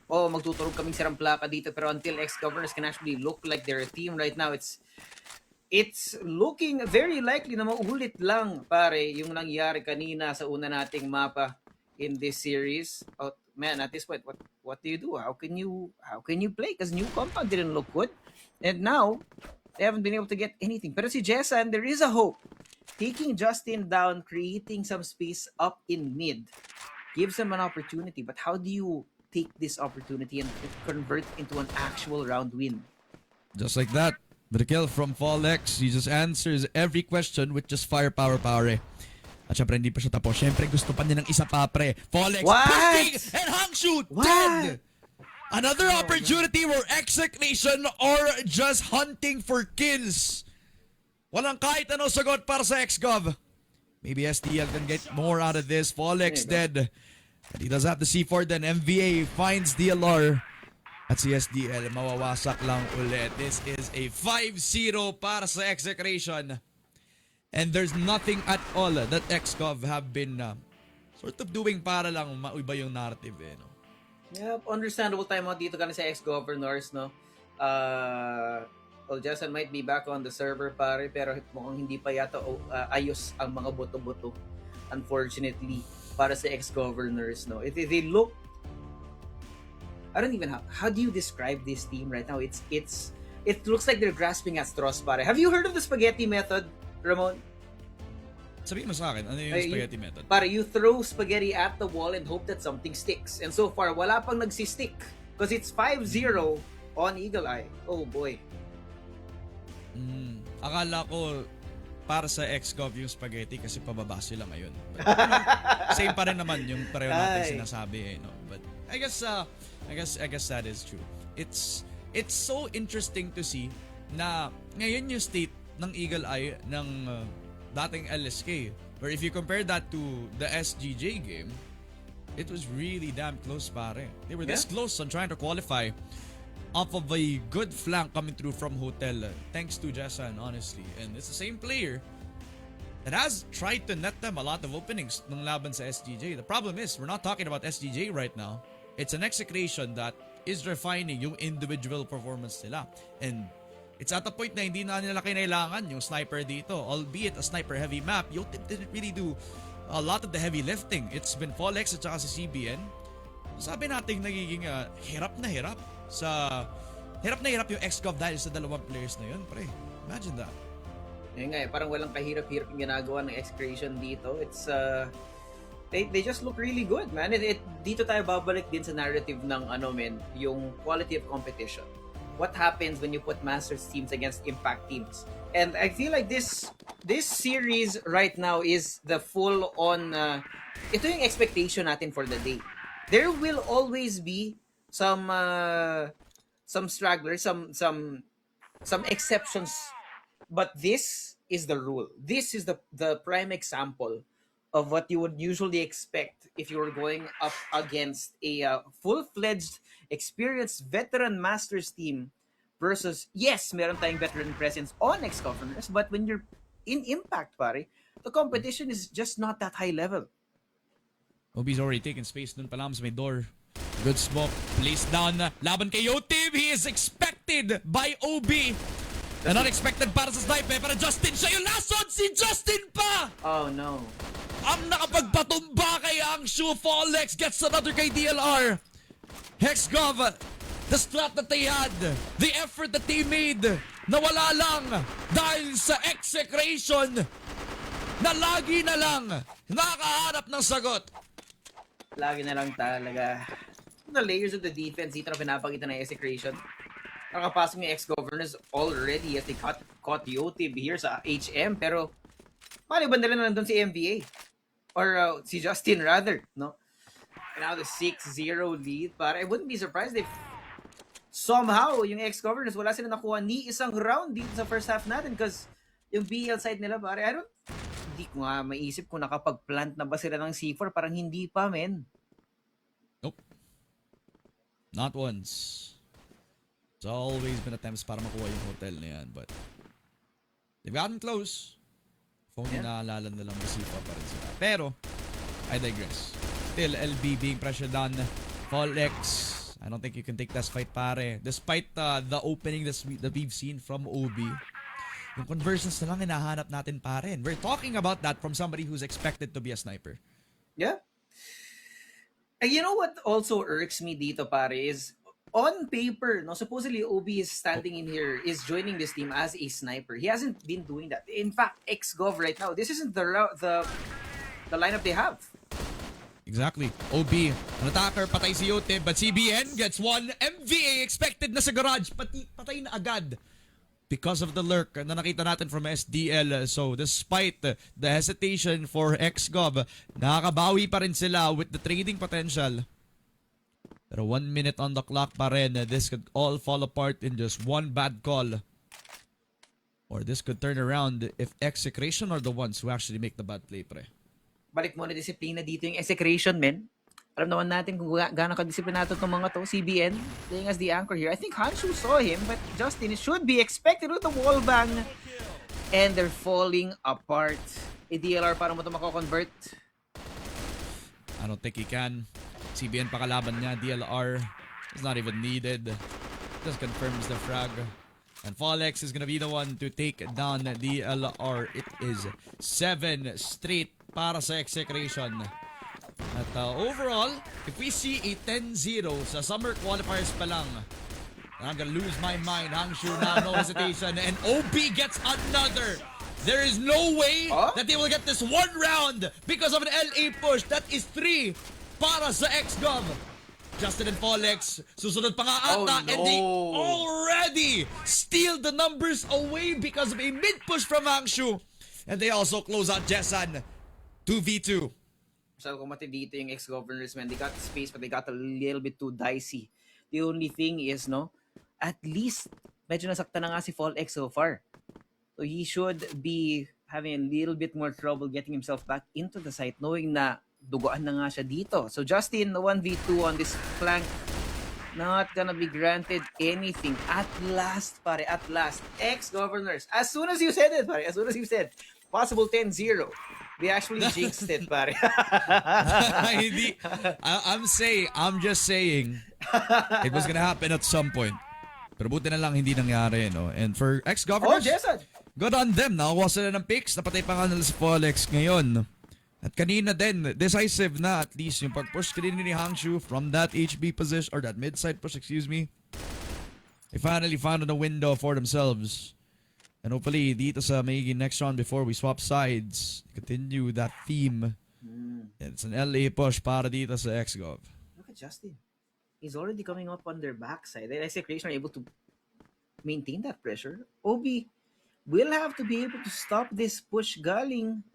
magtuturog kaming sirang plaka dito, pero until ex-governors can actually look like they're a team right now, it's looking very likely na maulit lang, pare, yung nangyari kanina sa una nating mapa. in this series. Oh man, at this point, what do you do? How can you play? Because new compound didn't look good, and now they haven't been able to get anything. Pero si Jessan, there is a hope. Taking Justin down, creating some space up in mid, gives him an opportunity. But how do you take this opportunity and convert into an actual round win? Just like that. The kill from Fallex, he just answers every question with just firepower, pare. At syempre, hindi pa siya tapos. Syempre, gusto pa niya ng isa pa, pre. Fallex, pushing and hang shoot, dead! Another opportunity for Execration or just hunting for kills. Walang kahit ano sagot para sa XGov. Maybe STL can get more out of this. Fallex dead. But he does have the C4 then. MVA finds DLR. At si SDL, mawawasak lang ulit. This is a 5-0 para sa Execration. And there's nothing at all that XGov have been sort of doing para lang maiba yung narrative. Eh, no? Yep, understandable timeout dito ka na sa EXGOVERNORS, no? Well, Jason might be back on the server, pare, pero mukhang hindi pa yata ayos ang mga boto-boto. Unfortunately, para sa EXGOVERNORS, no? If they look, I don't even how do you describe this team right now? It looks like they're grasping at straws, pare. Have you heard of the spaghetti method, Ramon? Sabihin mo sa akin, ano yung spaghetti method? Pare, you throw spaghetti at the wall and hope that something sticks. And so far, wala pang nagsistick. Because it's 5-0 on Eagle Eye. Oh boy. Akala ko para sa XGov yung spaghetti kasi pababa sila ngayon. Same pa rin naman yung pareho natin sinasabi. No? But I guess that is true. It's so interesting to see na ngayon yung state ng Eagle Eye ng dating LSK. Where if you compare that to the SGJ game, it was really damn close, pare. They were this close on trying to qualify off of a good flank coming through from Hotel, thanks to Jessan, honestly. And it's the same player that has tried to net them a lot of openings ng laban sa SGJ. The problem is, we're not talking about SGJ right now. It's an Execration that is refining yung individual performance nila. And it's at the point na hindi na nila kinailangan yung sniper dito. Albeit a sniper-heavy map, Yotip didn't really do a lot of the heavy lifting. It's been Fallex at saka si CBN. Sabi natin nagiging hirap na hirap yung XGov dahil sa dalawang players na yun, pre. Imagine that. Yun nga parang walang kahirap-hirap yung ginagawa ng Execration dito. It's they just look really good, man. Dito tayo babalik din sa narrative ng yung quality of competition. What happens when you put Masters teams against Impact teams? And I feel like this series right now is the full on ito yung expectation natin for the day. There will always be some stragglers, some exceptions, but this is the rule. This is the prime example of what you would usually expect if you were going up against a full-fledged, experienced veteran Masters team versus, yes, meron tayong veteran presence on EXGOVERNORS, but when you're in Impact, pare, the competition is just not that high level. Obi's already taken space dun pa lang sa may door. Good smoke. Placed down. Laban kay Yotib. He is expected by OB. And unexpected para sa sniper. Para Justin siya yung lason. Si Justin pa! Oh no. Ang nakapagpatumba kay Angshu. Fallex gets another kay DLR. Hexgov. The strat that they had. The effort that they made. Nawala lang. Dahil sa Execration. Na lagi na lang nakakahanap ng sagot. Lagi na lang talaga. The layers of the defense dito na pinapakita ng Execration. Nakapasok yung EXGOVERNORS already as they caught Yotib here sa HM. Pero, maliban nila na nandun si MVA. Or si Justin rather, no? And now the 6-0 lead. Para I wouldn't be surprised if somehow yung EXGOVERNORS wala sila nakuha ni isang round dito sa first half natin because yung BL side nila, pare, hindi ko nga maisip kung nakapag-plant na ba sila ng C4. Parang hindi pa, men. Nope. Not once. It's always been attempts para makuha yung hotel na yan, but they've gotten close. Kung inaalala na lang masipa pa rin sila. Pero, I digress. Still, LB being pressured on Fallex. I don't think you can take this fight, pare. Despite the opening that we've seen from OB, yung conversions na lang hinahanap natin, pare. And we're talking about that from somebody who's expected to be a sniper. Yeah. And you know what also irks me dito, pare, is on paper, no, supposedly OB is standing in here, is joining this team as a sniper. He hasn't been doing that. In fact, ex-gov right now, this isn't the lineup they have. Exactly. OB, an attacker, patay si Yote, but CBN gets one. MVA expected na sa garage, patay na agad. Because of the lurk na nakita natin from SDL. So despite the hesitation for EXGOV, nakakabawi pa rin sila with the trading potential. Pero 1 minute on the clock pa rin. This could all fall apart in just one bad call. Or this could turn around if Execration are the ones who actually make the bad play, pre. Balik mo na disiplina dito yung Execration, men. Alam naman natin kung gaano kadisiplinado itong mga to. CBN playing as the anchor here. I think Hanshu saw him, but Justin should be expected with the wall bang. And they're falling apart. A DLR para mo ito mako-convert. I don't think he can. CBN pa kalaban niya. DLR is not even needed. Just confirms the frag. And Folex is gonna be the one to take down DLR. It is 7 straight para sa Execration. At overall, if we see a 10-0 sa Summer Qualifiers pa lang, I'm gonna lose my mind. Hangshu now, no hesitation. And OB gets another. There is no way that they will get this one round because of an LA push. That is 3 para sa EXGOV. Justin and Folex, susunod pa nga ata, and they already steal the numbers away because of a mid-push from Hangshu. And they also close out Jessan 2v2. So kung mati dito yung ex-governors, man, they got the space but they got a little bit too dicey. The only thing is, no, at least medyo nasakta na nga si Folex so far. So he should be having a little bit more trouble getting himself back into the site knowing na duguan na nga siya dito. So Justin, 1v2 on this flank, not gonna be granted anything. At last, pare, at last. Ex-governors, as soon as you said it, pare, as soon as you said, possible 10-0. We actually jinxed it, pare. I'm just saying, it was gonna happen at some point. Pero buti na lang hindi nangyari, no? And for ex-governors, Jessan, good on them. Nakakuha sila ng picks. Napatay pa nga nila si Folex ngayon. At kanina din, decisive na at least yung pag-push kanina ni Hangshu from that HB position, or that mid-side push, excuse me. They finally found a window for themselves. And hopefully, dito sa magiging next round before we swap sides, continue that theme. And it's an LA push para dito sa EXGOV. Look at Justin. He's already coming up on their backside. The Execration are able to maintain that pressure. OB will have to be able to stop this push galing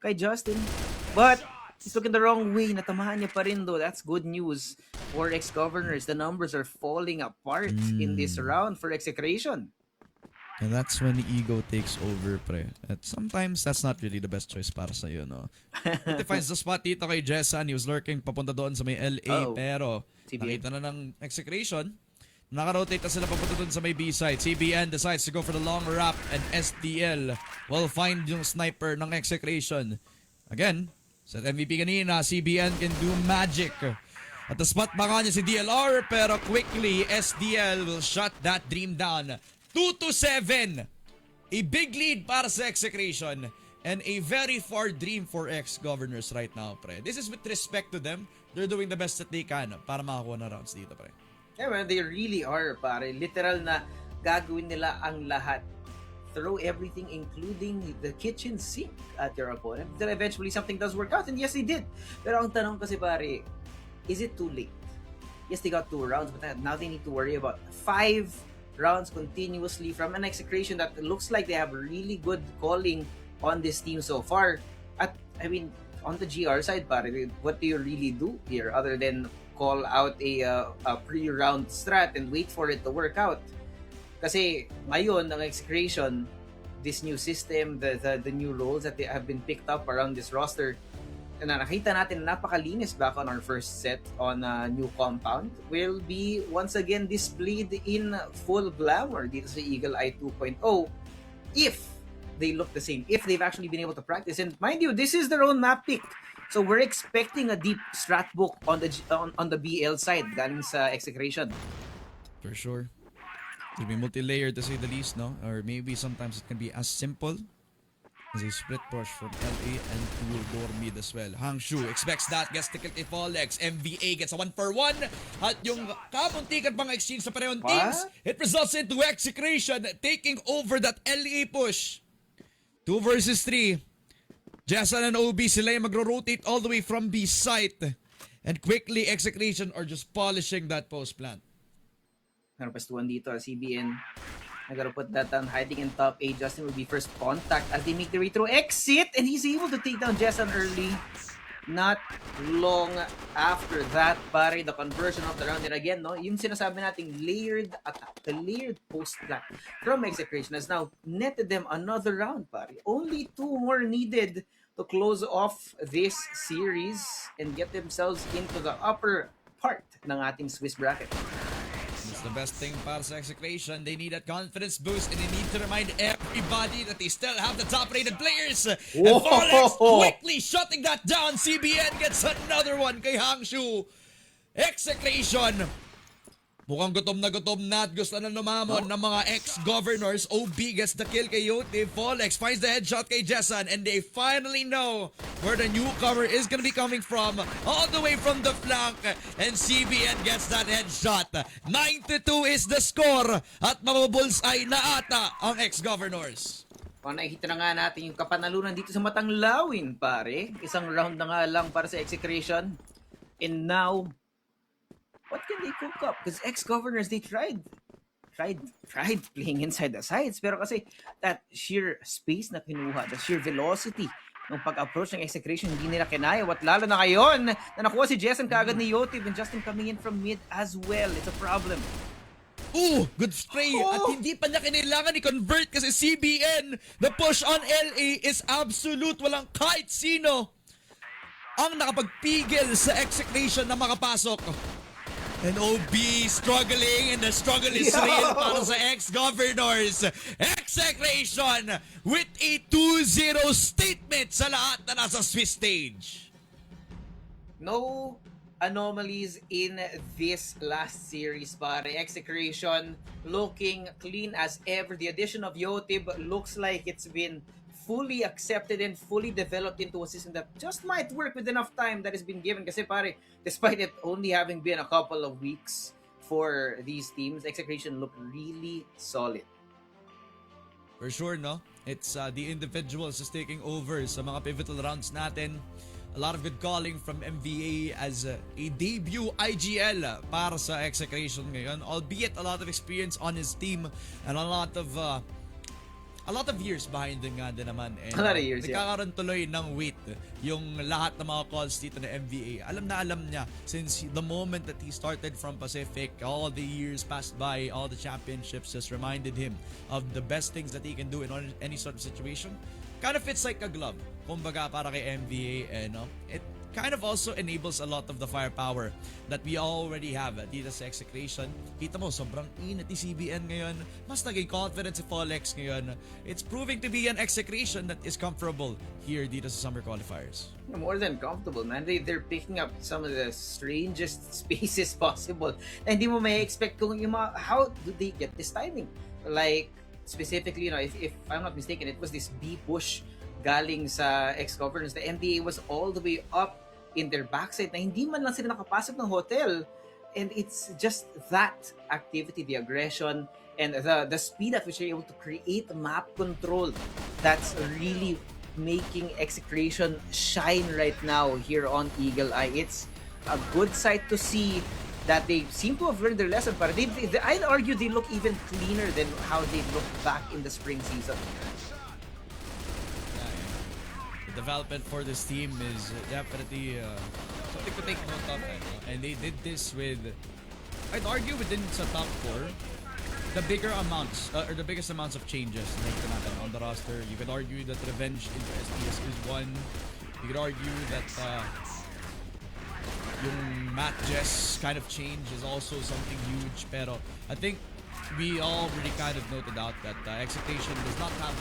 kay Justin. But he's looking the wrong way. Natamahan niya pa rin though. That's good news for ex-governors. The numbers are falling apart in this round for Execration. And that's when the ego takes over, pre. At sometimes, that's not really the best choice para sa'yo, no? It finds the spot dito kay Jessan. He was lurking papunta doon sa may LA, pero nakita na ng Execration. Naka-rotate na sila papunta doon sa may B-side. CBN decides to go for the long wrap, and SDL will find yung sniper ng Execration. Again, sa MVP kanina, CBN can do magic. At the spot baka niya si DLR, pero quickly, SDL will shut that dream down. 2-7. A big lead para sa Execration and a very far dream for ex-governors right now, pre. This is with respect to them. They're doing the best that they can para makakuha na rounds dito, pre. Yeah, man, they really are, pare. Literal na gagawin nila ang lahat. Throw everything, including the kitchen sink at your opponent. Then eventually something does work out, and yes, they did. Pero ang tanong kasi, pare, is it too late? Yes, they got 2 rounds, but now they need to worry about 5 rounds continuously from an Execration that looks like they have really good calling on this team so far. At, I mean, on the GR side, pare, what do you really do here other than call out a pre-round strat and wait for it to work out? Kasi ngayon, ang Execration, this new system, the new roles that they have been picked up around this roster, na nakita natin napakalinis back on our first set on a new compound will be once again displayed in full glamour dito sa Eagle Eye 2.0 if they look the same, if they've actually been able to practice. And mind you, this is their own map pick, so we're expecting a deep strat book on the BL side galing sa Execration. For sure. It'll be multi-layered to say the least, no? Or maybe sometimes it can be as simple As a split push from LA and to door mid as well. Hangshu expects that, gets the kill kay Folex. MVA gets a 1-for-1. At yung kamuntikan pang exchange sa parehong teams, it results into Execration taking over that LA push. 2 versus 3. Jason and OB, sila yung magro-rotate all the way from B site. And quickly, Execration are just polishing that post plant. Napastuan dito, CBN. I gotta put that down, hiding in top 8. Justin will be first contact as they make their way through exit. And he's able to take down Jason early. Not long after that, pare, the conversion of the round. And again, no, yung sinasabi nating layered attack, the layered post plant from Execration has now netted them another round, pare. Only 2 more needed to close off this series and get themselves into the upper part ng ating Swiss bracket. It's the best thing para sa Execration. They need that confidence boost and they need to remind everybody that they still have the top-rated players. And Folex quickly shutting that down. CBN gets another one kay Hangshu. Execration mukhang gutom na at gusto na lumamon ng mga ex-governors. OB gets the kill kay Yote. Folex finds the headshot kay Jessan and they finally know where the newcomer is gonna be coming from. All the way from the flank and CBN gets that headshot. 9-2 is the score at mabubulsay na ata ang ex-governors. Nakikita na nga natin yung kapanalunan dito sa Matanglawin, pare. Isang round na nga lang para sa Execration. And now, what can they cook up? Because ex-governors, they tried playing inside the sides. Pero kasi that sheer space na kinuha, the sheer velocity ng pag-approach ng Execration, hindi nila kinaya. What lalo na ngayon na nakuha si Jason kaagad ni Yotib and Justin coming in from mid as well. It's a problem. Ooh, good spray. At hindi pa niya kailangan i-convert kasi CBN, the push on LA is absolute. Walang kahit sino ang nakapagpigil sa Execration na makapasok. And OB struggling, and the struggle is real para sa ex-governors. Execration with a 2-0 statement sa lahat na nasa Swiss stage. No anomalies in this last series, pare. Execration looking clean as ever. The addition of Yotib looks like it's been fully accepted and fully developed into a system that just might work with enough time that has been given. Kasi pare, despite it only having been a couple of weeks for these teams, Execration looked really solid. For sure, no? It's the individuals just taking over sa mga pivotal rounds natin. A lot of good calling from MVA as a debut IGL para sa Execration ngayon. Albeit a lot of experience on his team and a lot of years behind din nga din naman. And, a lot of years, nagkakaroon tuloy ng weight yung lahat ng mga calls dito na MVA. Alam niya since the moment that he started from Pacific, all the years passed by, all the championships just reminded him of the best things that he can do in any sort of situation. Kind of fits like a glove. Kumbaga para kay MVA, it kind of also enables a lot of the firepower that we already have dito sa Execration. Kita mo, sobrang init ni CBN ngayon. Mas naging confident si Folex ngayon. It's proving to be an Execration that is comfortable here dito sa Summer Qualifiers. More than comfortable, man. They're picking up some of the strangest spaces possible. Na hindi mo may expect kung yung mga, how do they get this timing? Like, specifically, if I'm not mistaken, it was this B push galing sa ex-governors. The MDA was all the way up in their backside na hindi man lang sila nakapasok ng hotel. And it's just that activity, the aggression, and the speed at which they're able to create map control that's really making Execration shine right now here on Eagle Eye. It's a good sight to see that they seem to have learned their lesson. But I'd argue they look even cleaner than how they looked back in the spring season. Development for this team is definitely something to take note of. And they did this with, I'd argue within sa top 4, the bigger amounts, or the biggest amounts of changes on the roster. You could argue that Revenge into SPS is one. You could argue that yung MATTJESS kind of change is also something huge. Pero I think we all really kind of noted out that Execration does not have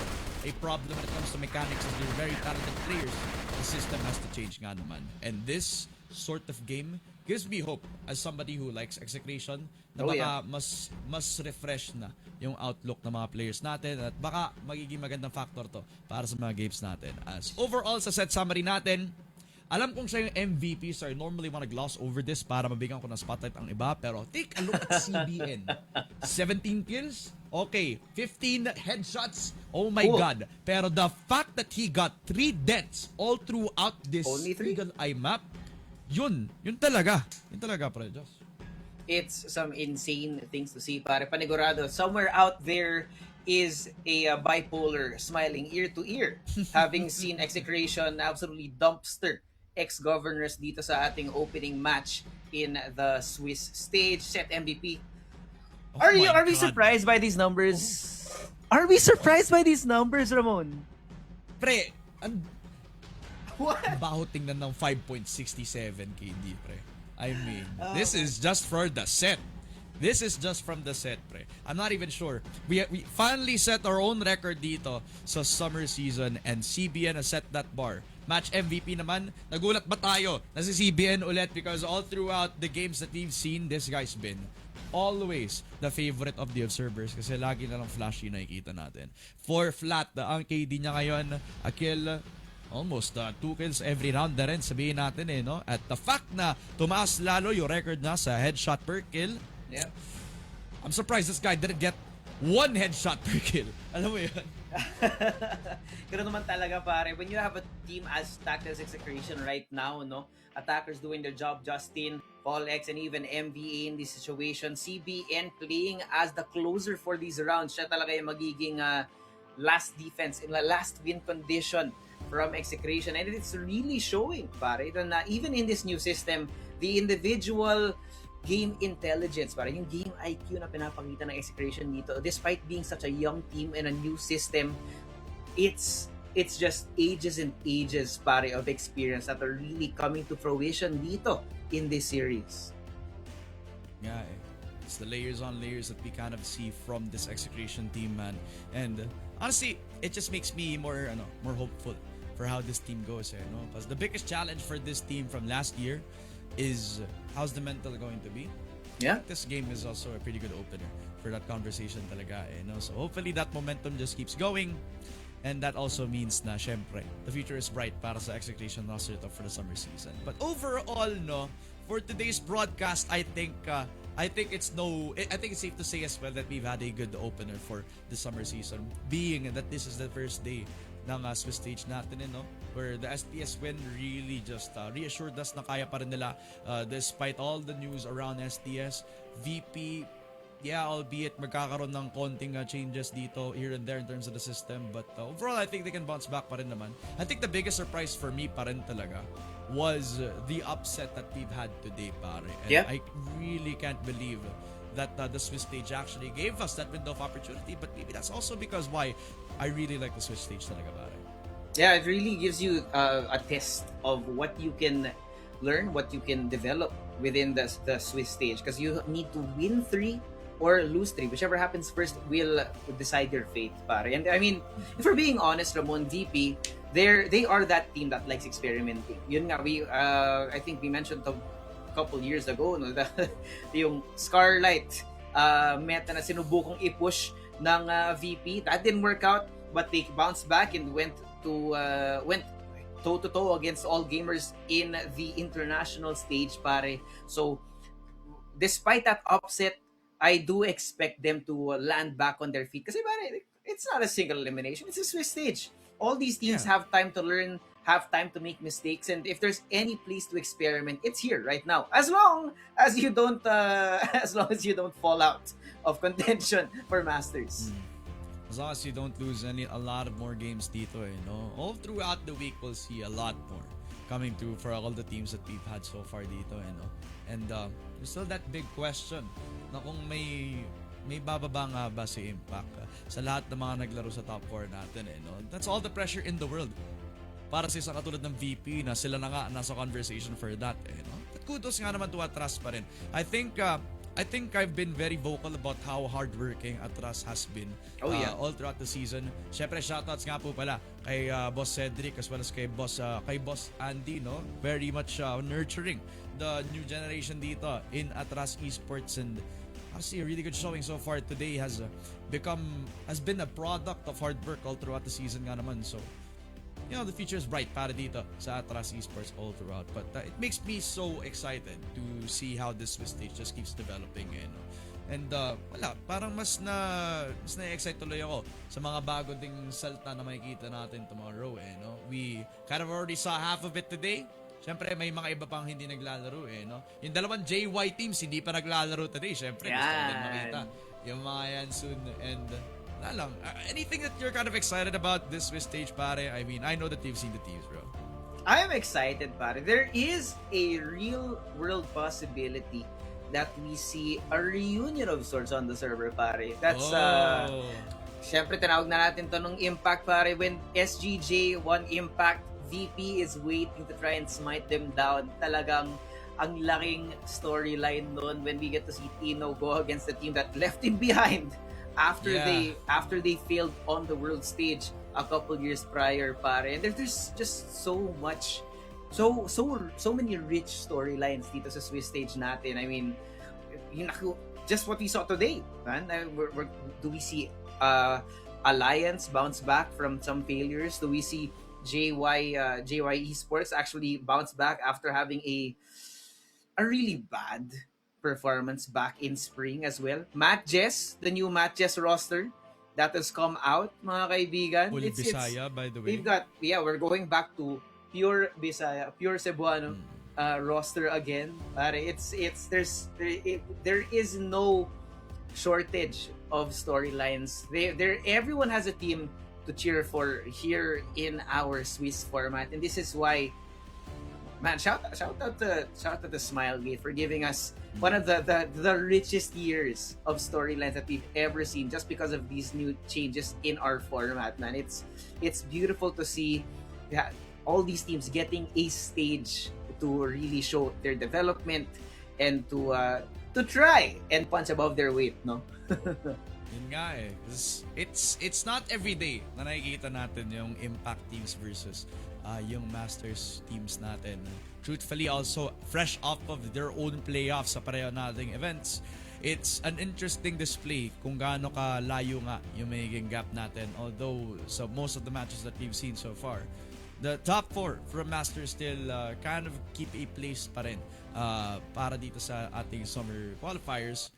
a problem when it comes to mechanics as they're very talented players. The system has to change nga naman. And this sort of game gives me hope as somebody who likes Execration na baka mas refresh na yung outlook ng mga players natin at baka magiging magandang factor to para sa mga games natin. As overall sa set summary natin, alam kong siya yung MVP, so I normally wanna gloss over this para mabigyan ko ng spotlight ang iba. Pero take a look at CBN. 17 kills? Okay. 15 headshots? Oh my God. Pero the fact that he got 3 deaths all throughout this Eagle Eye map, yun talaga. Yun talaga, pre, Josh. It's some insane things to see, pare. Panigurado, somewhere out there is a bipolar smiling ear to ear, having seen Execration absolutely dumpster ex-governors dito sa ating opening match in the Swiss stage. Set MVP. Are we surprised by these numbers? Are we surprised by these numbers, Ramon? Pre, what? Baho tingnan ng 5.67 KD, pre. I mean, this is just for the set. This is just from the set, pre. I'm not even sure. We finally set our own record dito sa summer season and CBN has set that bar. Match MVP naman, nagulat ba tayo na si CBN ulit because all throughout the games that we've seen, this guy's been always the favorite of the observers kasi lagi na lang flashy nakikita natin. 4 flat ang KD niya ngayon, a kill, almost 2 kills every round na rin, sabihin natin no? At the fact na tumaas lalo yung record na sa headshot per kill, yeah. I'm surprised this guy didn't get 1 headshot per kill. Alam mo yun? Ganoon naman talaga, pare. When you have a team as stacked as Execration right now, no? Attackers doing their job, Justin, Paul X, and even MVA in this situation. CBN playing as the closer for these rounds. Siya talaga yung magiging last defense in the last win condition from Execration. And it's really showing, pare, na even in this new system, the individual game intelligence, para yung game IQ na pinapakita ng Execration dito, despite being such a young team and a new system, it's just ages and ages, pare, of experience that are really coming to fruition dito in this series. Yeah, it's the layers on layers that we kind of see from this Execration team, man. And honestly, it just makes me more hopeful for how this team goes, no? Because the biggest challenge for this team from last year is how's the mental going to be? Yeah. This game is also a pretty good opener for that conversation talaga, no? So hopefully that momentum just keeps going. And that also means na, syempre, the future is bright para sa Execration roster ito for the summer season. But overall, no, for today's broadcast, I think it's safe to say as well that we've had a good opener for the summer season, being that this is the first day ng Swiss stage natin, no? Where the STS win really just reassured us na kaya pa rin nila despite all the news around STS. VP, yeah, albeit magkakaroon ng konting changes dito here and there in terms of the system, but overall I think they can bounce back pa rin naman. I think the biggest surprise for me pa rin talaga was the upset that we've had today, pare. And I really can't believe that the Swiss stage actually gave us that window of opportunity, but maybe that's also because why I really like the Swiss stage talaga, pare. Yeah, it really gives you a test of what you can learn, what you can develop within the Swiss stage, because you need to win 3 or lose 3. Whichever happens first will decide your fate, pare. And I mean, if we're being honest, Ramon, VP, they are that team that likes experimenting. Yun nga, I think we mentioned a couple years ago, no, yung Scarlight meta na sinubukong i-push ng VP. That didn't work out, but they bounced back and went toe-to-toe against all gamers in the international stage, pare. So, despite that upset, I do expect them to land back on their feet. Kasi pare, it's not a single elimination. It's a Swiss stage. All these teams have time to learn, have time to make mistakes, and if there's any place to experiment, it's here right now. As long as you don't fall out of contention for Masters. As long as you don't lose a lot of more games dito, no? All throughout the week, we'll see a lot more coming through for all the teams that we've had so far dito, no? And there's still that big question na kung may bababa nga ba si Impact sa lahat ng mga naglaro sa top 4 natin, no? That's all the pressure in the world para sa isang katulad ng VP na sila na nga nasa conversation for that, no? But kudos nga naman to Attras pa rin. I think I think I've been very vocal about how hardworking Attras has been all throughout the season. Syempre, shoutouts nga po pala kay Boss Cedric as well as kay Boss Andy, no? Very much nurturing the new generation dito in Attras Esports, and honestly, a really good showing so far today has been a product of hard work all throughout the season nga naman. So, you know, the future is bright para dito sa Attras Esports all throughout. But it makes me so excited to see how this Swiss stage just keeps developing. And wala, parang mas na-excite tuloy ako sa mga bago ding salta na makikita natin tomorrow. No? We kind of already saw half of it today. Siyempre, may mga iba pang hindi naglalaro. No? Yung dalawang JY teams hindi pa naglalaro today. Siyempre, gusto ko din makita yung mga yan soon. And lang. Anything that you're kind of excited about this Swiss stage, pare? I mean, I know that you've seen the teams, bro. I am excited, pare. There is a real world possibility that we see a reunion of sorts on the server, pare. That's, syempre, tinawag na natin to nung Impact, pare. When SGJ won Impact, VP is waiting to try and smite them down. Talagang ang laking storyline nun when we get to see Tino go against the team that left him behind after they failed on the world stage a couple years prior, pare. And there's just so many rich storylines dito sa Swiss stage natin. I mean, just what we saw today, man. Do we see Alliance bounce back from some failures? Do we see JY Esports actually bounce back after having a really bad performance back in spring as well? MATTJESS, the new MATTJESS roster that has come out, mga kaibigan. Full Bisaya, by the way. We're going back to pure Bisaya, pure Cebuano roster again. Pare, there is no shortage of storylines. Everyone has a team to cheer for here in our Swiss format, and this is why, man, shout out to Smilegate for giving us one of the richest years of storylines that we've ever seen, just because of these new changes in our format, man. It's beautiful to see all these teams getting a stage to really show their development and to try and punch above their weight, no? Yun nga eh. It's not every day na nakikita natin yung Impact teams versus yung Masters teams natin. Truthfully, also fresh off of their own playoffs sa pareho nating events, it's an interesting display kung gaano ka layo nga yung magiging gap natin. Although so most of the matches that we've seen so far, the top 4 from Masters still kind of keep a place pa rin para dito sa ating Summer Qualifiers.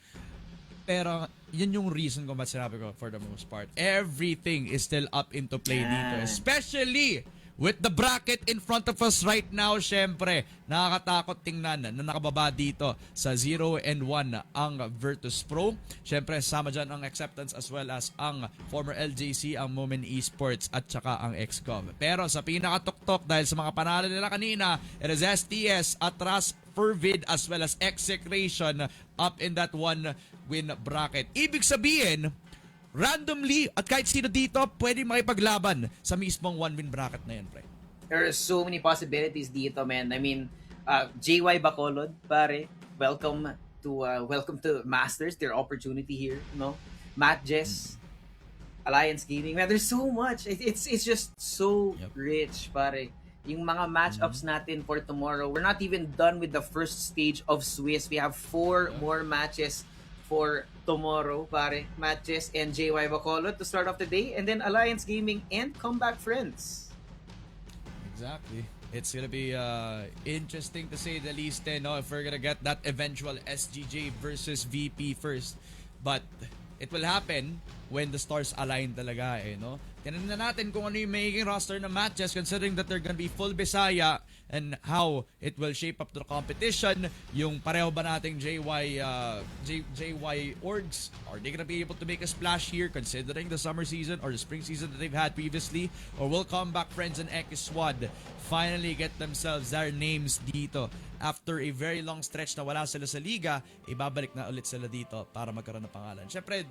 Pero yun yung reason kung ba't sinabi ko, for the most part, everything is still up into play dito. Especially with the bracket in front of us right now, syempre, nakakatakot tingnan na nakababa dito sa 0 and 1 ang Virtus.Pro. Syempre, sama dyan ang Acceptance as well as ang former LJC, ang MOMEN Esports at saka ang EXGOV. Pero sa pinakatuktok, dahil sa mga panalo nila kanina, it is STS, Attras, FERVID as well as Execration up in that one-win bracket. Ibig sabihin, randomly at kahit sino dito pwede makipaglaban sa mismong one-win bracket na yan, pre. There are so many possibilities dito, man. I mean, JY Bacolod, pare, welcome to Masters, their opportunity here, no? MATTJESS, Alliance Gaming, man, there's so much. It's just so rich, pare. Yung mga matchups natin for tomorrow, we're not even done with the first stage of Swiss. We have 4 more matches for tomorrow, pare. MATTJESS and JY Bacolod to start off the day, and then Alliance Gaming and ComebackFriends. Exactly. It's gonna be interesting to say the least, no, if we're gonna get that eventual SGJ versus VP first. But it will happen when the stars align talaga, no? Tinan na natin kung ano yung magiging roster ng MATTJESS, considering that they're gonna be full Bisaya, and how it will shape up the competition. Yung pareho ba nating JY orgs, are they gonna be able to make a splash here considering the summer season or the spring season that they've had previously? Or will ComebackFriends and EKISQUAD finally get themselves their names dito? After a very long stretch na wala sila sa liga, ibabalik na ulit sila dito para magkaroon ng pangalan. Siyempre,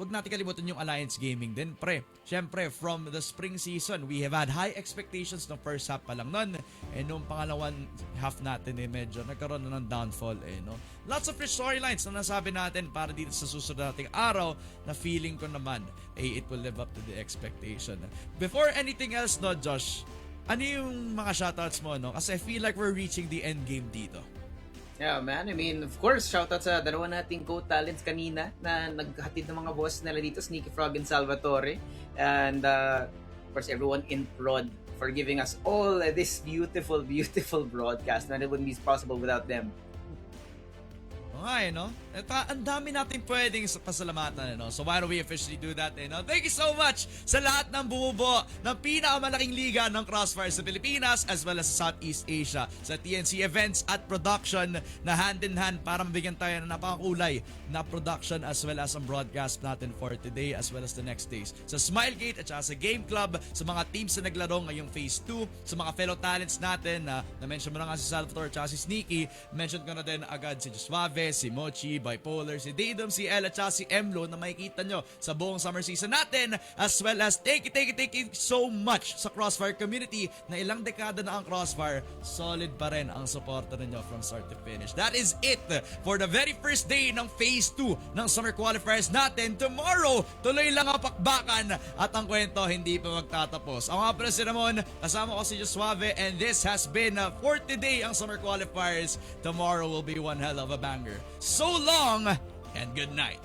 wag natin kalimutan yung Alliance Gaming din, pre. Syempre, from the spring season, we have had high expectations ng first half pa lang nun. Nung pangalawang half natin, medyo nagkaroon na ng downfall, no? Lots of rich storylines na nasabi natin para dito sa susunod nating araw na feeling ko naman, it will live up to the expectation. Before anything else, no, Josh, ano yung mga shoutouts mo, no? Kasi I feel like we're reaching the end game dito. Yeah, man. I mean, of course, shoutout sa dalawa nating co-talents kanina na naghatid ng mga boss nila dito, Sneaky Frog and Salvatore. And, of course, everyone in prod for giving us all this beautiful, beautiful broadcast. And it wouldn't be possible without them. Okay, no? Ang dami natin pwedeng pasalamatan, no? So why don't we officially do that, no? Thank you so much sa lahat ng bumubuo ng pinakamalaking liga ng CrossFire sa Pilipinas as well as sa Southeast Asia, sa TNC events at production na hand in hand para mabigyan tayo ng napakakulay na production as well as ang broadcast natin for today as well as the next days. Sa Smilegate at saka sa Game Club, sa mga teams na naglaro ngayong Phase 2, sa mga fellow talents natin na-mention mo na nga si Salvatore at saka si Sneaky, mention ko na din agad si Josuave, si Mochi, Bipolar, si Daydom, si El at saka si Emlo na makikita nyo sa buong summer season natin, as well as thank you so much sa CrossFire community na ilang dekada na ang CrossFire, solid pa rin ang suporta ninyo from start to finish. That is it for the very first day ng Phase 2 ng Summer Qualifiers natin. Tomorrow, tuloy lang ang pakbakan at ang kwento hindi pa magtatapos. Ako nga pala si Ramon, kasama ko si Josuave, and this has been for today ang Summer Qualifiers. Tomorrow will be one hell of a banger. So long and good night.